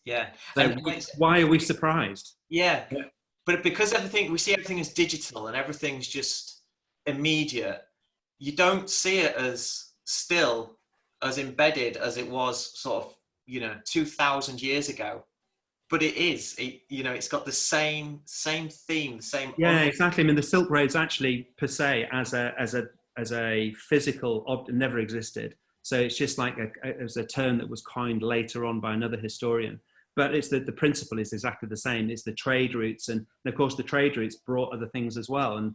Yeah. So why are we surprised? Yeah. But because we see everything as digital and everything's just immediate, you don't see it as still as embedded as it was sort of, 2,000 years ago. But it is, it's got the same theme, the same. Yeah, exactly. I mean, the Silk Roads actually per se as a physical object never existed. So it's just like it was a term that was coined later on by another historian. But it's the principle is exactly the same. It's the trade routes, and of course the trade routes brought other things as well, and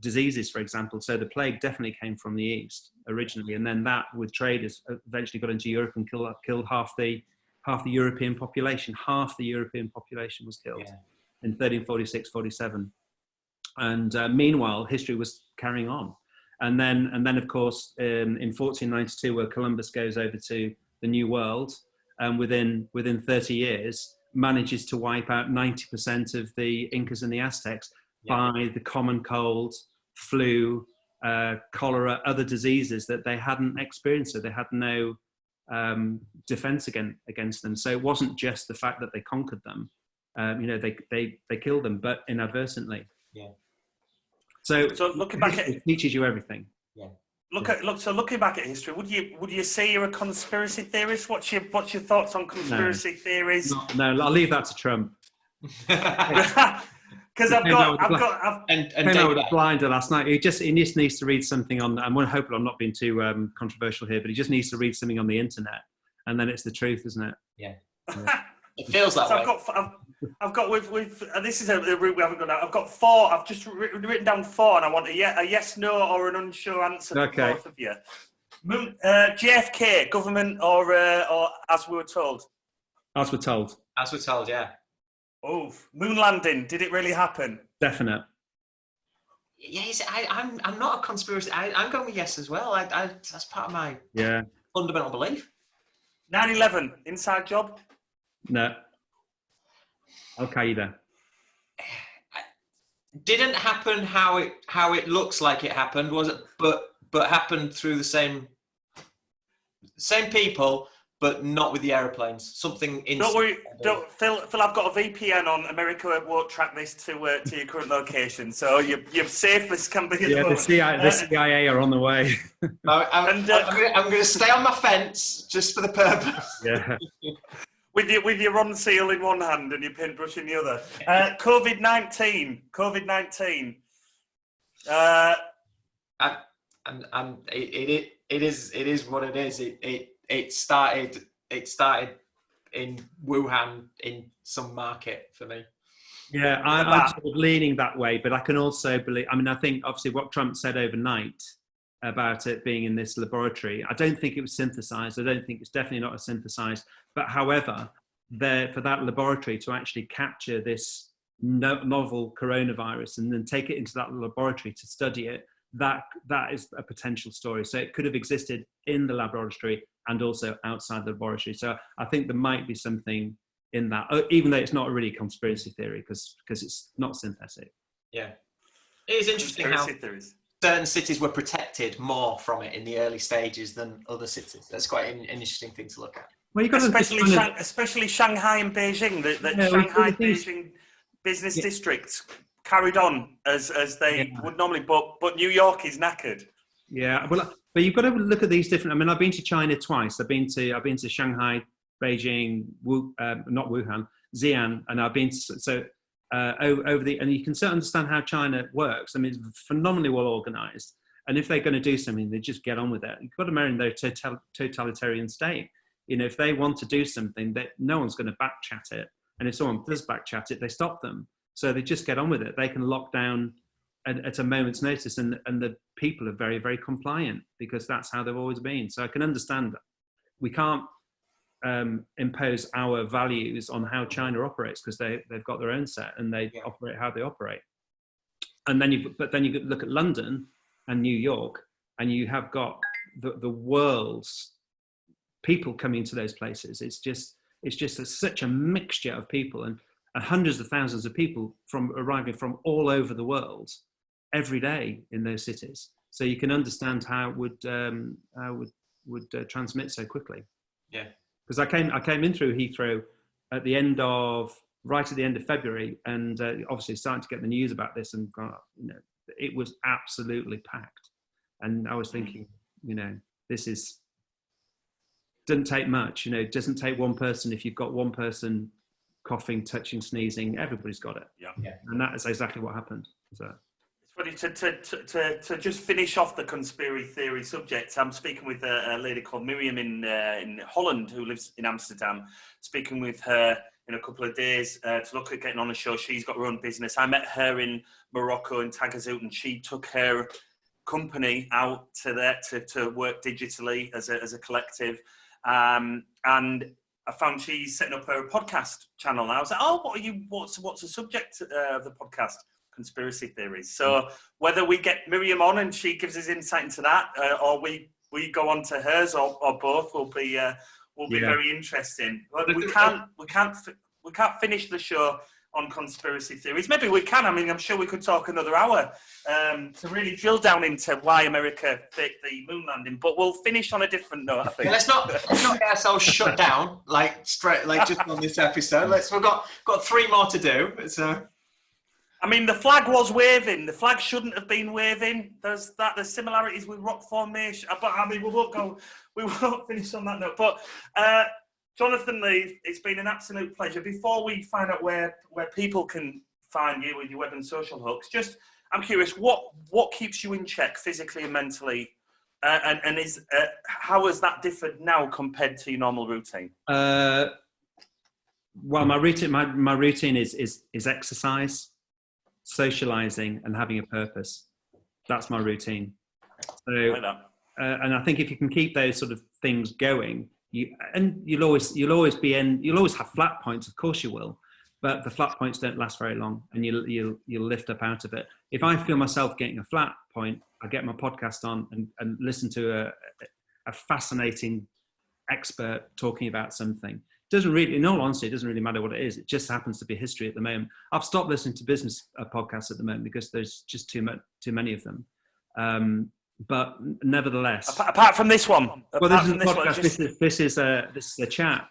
diseases, for example. So the plague definitely came from the east originally, and then that with traders eventually got into Europe and killed half the half the European population. Half the European population was killed in 1346, 47. And meanwhile, history was carrying on. And then of course, in 1492, where Columbus goes over to the New World, and within 30 years, manages to wipe out 90% of the Incas and the Aztecs by the common cold, flu, cholera, other diseases that they hadn't experienced. So they had no defense against them. So it wasn't just the fact that they conquered them. They killed them, but inadvertently. Yeah. So looking back at it teaches you everything. Yeah. Looking back at history, would you say you're a conspiracy theorist? What's your thoughts on conspiracy theories? No, I'll leave that to Trump. Because I've came out with a blinder last night. He just needs to read something on. I'm hoping I'm not being too controversial here, but he just needs to read something on the internet, and then it's the truth, isn't it? Yeah. It feels that way. I've got this is a route we haven't gone down. I've got 4. I've just written down 4, and I want a yes, no, or an unsure answer from both of you. JFK, government, or as we were told? As we're told. As we're told, yeah. Oh, moon landing. Did it really happen? Definite. Yes, I'm not a conspiracy. I'm going with yes as well. That's part of my fundamental belief. 9/11, inside job? No. Al-Qaeda. Didn't happen how it looks like it happened, was it? But happened through the same people, but not with the airplanes. Something. Don't worry, Phil. I've got a VPN on. America won't track this to your current location, so you're safe as can be. Yeah, the CIA are on the way. I'm going to stay on my fence just for the purpose. Yeah. With your Ron Seal in one hand and your paintbrush in the other. COVID-19. It is what it is. It started in Wuhan in some market for me. Yeah, I'm sort of leaning that way, but I can also believe. I mean, I think obviously what Trump said overnight about it being in this laboratory, I don't think it was synthesized. I don't think it's definitely not a synthesized. But however, for that laboratory to actually capture this novel coronavirus and then take it into that laboratory to study it, that is a potential story. So it could have existed in the laboratory and also outside the laboratory. So I think there might be something in that, even though it's not really a conspiracy theory because it's not synthetic. Yeah, it is interesting how certain cities were protected more from it in the early stages than other cities. That's quite an interesting thing to look at. Well, especially Shanghai and Beijing, Beijing business districts carried on as they would normally, but New York is knackered. Yeah, well, but you've got to look at these different. I mean, I've been to China twice. I've been to Shanghai, Beijing, not Wuhan, Xi'an, and I've been over the. And you can certainly understand how China works. I mean, it's phenomenally well organized. And if they're going to do something, they just get on with it. You've got to marry their totalitarian state. You know, if they want to do something, that no one's going to backchat it. And if someone does backchat it, they stop them. So they just get on with it. They can lock down at a moment's notice, and the people are very, very compliant because that's how they've always been. So I can understand that. We can't impose our values on how China operates because they've got their own set and they operate how they operate. And then you look at London and New York, and you have got the world's people coming to those places. It's just such a mixture of people and hundreds of thousands of people arriving from all over the world every day in those cities. So you can understand how it would transmit so quickly. Yeah. Because I came in through Heathrow right at the end of February, and obviously starting to get the news about this, and it was absolutely packed. And I was thinking, this doesn't take much. It doesn't take one person. If you've got one person coughing, touching, sneezing, everybody's got it. Yeah. And that is exactly what happened. So. It's funny to just finish off the conspiracy theory subject. I'm speaking with a lady called Miriam in Holland who lives in Amsterdam. Speaking with her in a couple of days to look at getting on a show. She's got her own business. I met her in Morocco in Tagazout, and she took her company out to work digitally as a collective. And I found she's setting up her podcast channel now. I was like, oh, what's the subject of the podcast? Conspiracy theories. So whether we get Miriam on and she gives us insight into that, or we go on to hers, or both, will be very interesting. But we can't finish the show on conspiracy theories. Maybe we can. I mean, I'm sure we could talk another hour to really drill down into why America faked the moon landing. But we'll finish on a different note, I think. Yeah, let's not get ourselves shut down just on this episode. We've got 3 more to do. So, I mean, the flag was waving. The flag shouldn't have been waving. There's similarities with rock formation. But I mean, we won't finish on that note. But Jonathan Leafe, it's been an absolute pleasure. Before we find out where people can find you with your web and social hooks, I'm curious, what keeps you in check physically and mentally, and how has that differed now compared to your normal routine? Well, my routine is exercise, socializing, and having a purpose. That's my routine. So, I like that. And I think if you can keep those sort of things going, you'll always have flat points. Of course you will, but the flat points don't last very long, and you'll lift up out of it. If I feel myself getting a flat point, I get my podcast on and listen to a fascinating expert talking about something. In all honesty, it doesn't really matter what it is. It just happens to be history at the moment. I've stopped listening to business podcasts at the moment because there's just too many of them. But nevertheless, apart from this one, this is a podcast. This is a chat.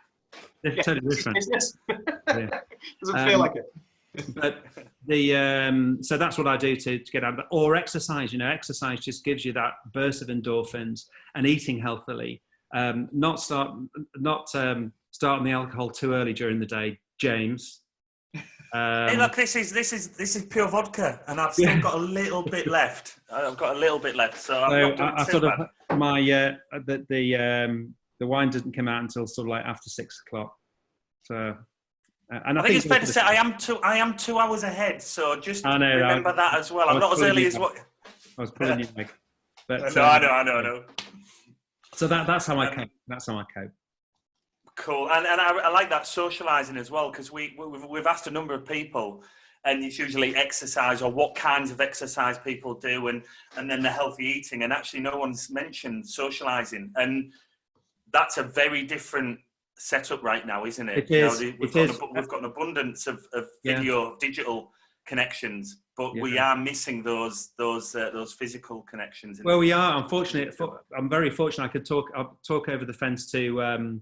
It's totally different. Yeah. Doesn't feel like it. But so that's what I do to get out of it. Or exercise. Exercise just gives you that burst of endorphins, and eating healthily. Not starting the alcohol too early during the day, James. Hey, look, this is pure vodka, and I've still got a little bit left. I've got a little bit left, so I'm not doing too bad. The wine doesn't come out until sort of like after 6 o'clock. So, and I think it's fair to say I am 2 hours ahead. So just remember that as well. I'm not as early as what I was pulling you back. But no, I know. So that's how I cope. That's how I cope. Cool, and I like that socialising as well, because we've asked a number of people, and it's usually exercise or what kinds of exercise people do, and then the healthy eating, and actually no one's mentioned socialising, and that's a very different setup right now, isn't it? It is. We've got an abundance of video, digital connections, but we are missing those physical connections. Well, we are. Unfortunately, I'm very fortunate. I could talk over the fence to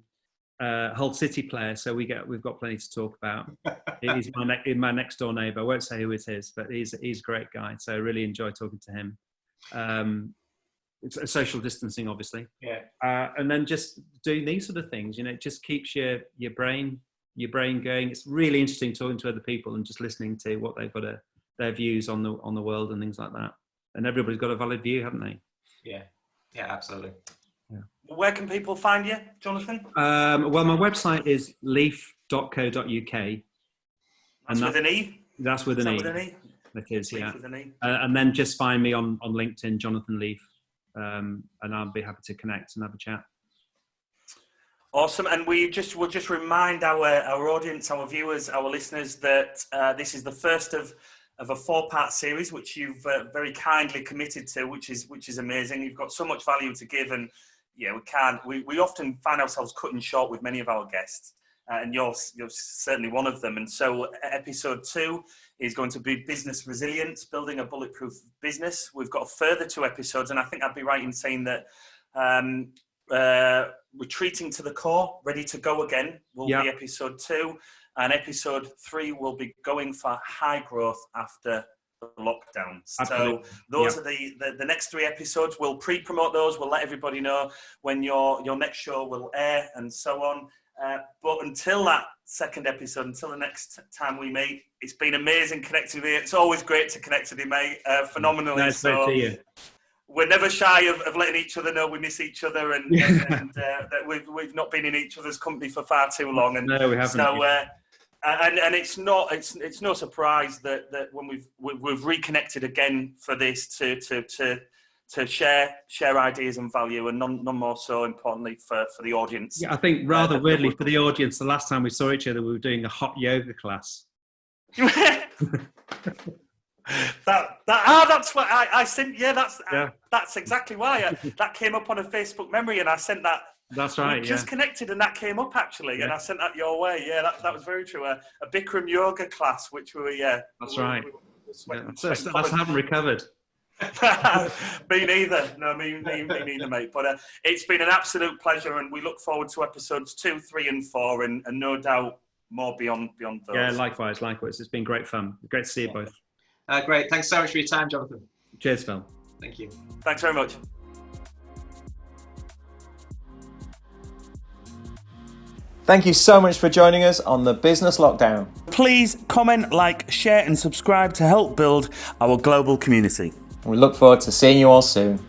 Hull City player, so we've got plenty to talk about. He's my next door neighbour. I won't say who it is, but he's a great guy. So I really enjoy talking to him. It's a social distancing, obviously. Yeah. And then just doing these sort of things, it just keeps your brain going. It's really interesting talking to other people and just listening to what they've got their views on the world and things like that. And everybody's got a valid view, haven't they? Yeah. Yeah, absolutely. Yeah. Where can people find you, Jonathan? Well, my website is leaf.co.uk. That's with an E? That's with an E. With an E? It is, Leaf yeah. with an E. And then just find me on LinkedIn, Jonathan Leafe, and I'll be happy to connect and have a chat. Awesome. And we'll just remind our audience, our viewers, our listeners that this is the first of a 4-part series, which you've very kindly committed to, which is amazing. You've got so much value to give, and we often find ourselves cutting short with many of our guests, and you're certainly one of them. And so episode 2 is going to be business resilience, building a bulletproof business. We've got a further 2 episodes, and I think I'd be right in saying that retreating to the core, ready to go again, will be episode 2. And episode 3 will be going for high growth after the lockdowns. Absolutely. So those are the next 3 episodes. We'll pre-promote those. We'll let everybody know when your next show will air and so on. But until that second episode, until the next time we meet, it's been amazing connecting with you. It's always great to connect with you, mate. Phenomenally. Nice to see you. We're never shy of letting each other know we miss each other, and that we've not been in each other's company for far too long. And no, we haven't. So, and it's no surprise that when we've reconnected again for this to to share ideas and value, and none more so importantly for the audience. Yeah, I think rather weirdly for the audience, the last time we saw each other, we were doing a hot yoga class. That's what I sent. That's exactly why that came up on a Facebook memory, and I sent that. That's right. We just connected, and that came up actually, and I sent that your way. Yeah, that was very true. A Bikram yoga class, which we were. That's right. I haven't recovered. Me neither. No, me neither, mate. But it's been an absolute pleasure, and we look forward to episodes 2, 3, and 4, and no doubt more beyond those. Yeah, likewise. It's been great fun. Great to see you both. Great. Thanks so much for your time, Jonathan. Cheers, Phil. Thank you. Thanks very much. Thank you so much for joining us on the Business Lockdown. Please comment, like, share, and subscribe to help build our global community. We look forward to seeing you all soon.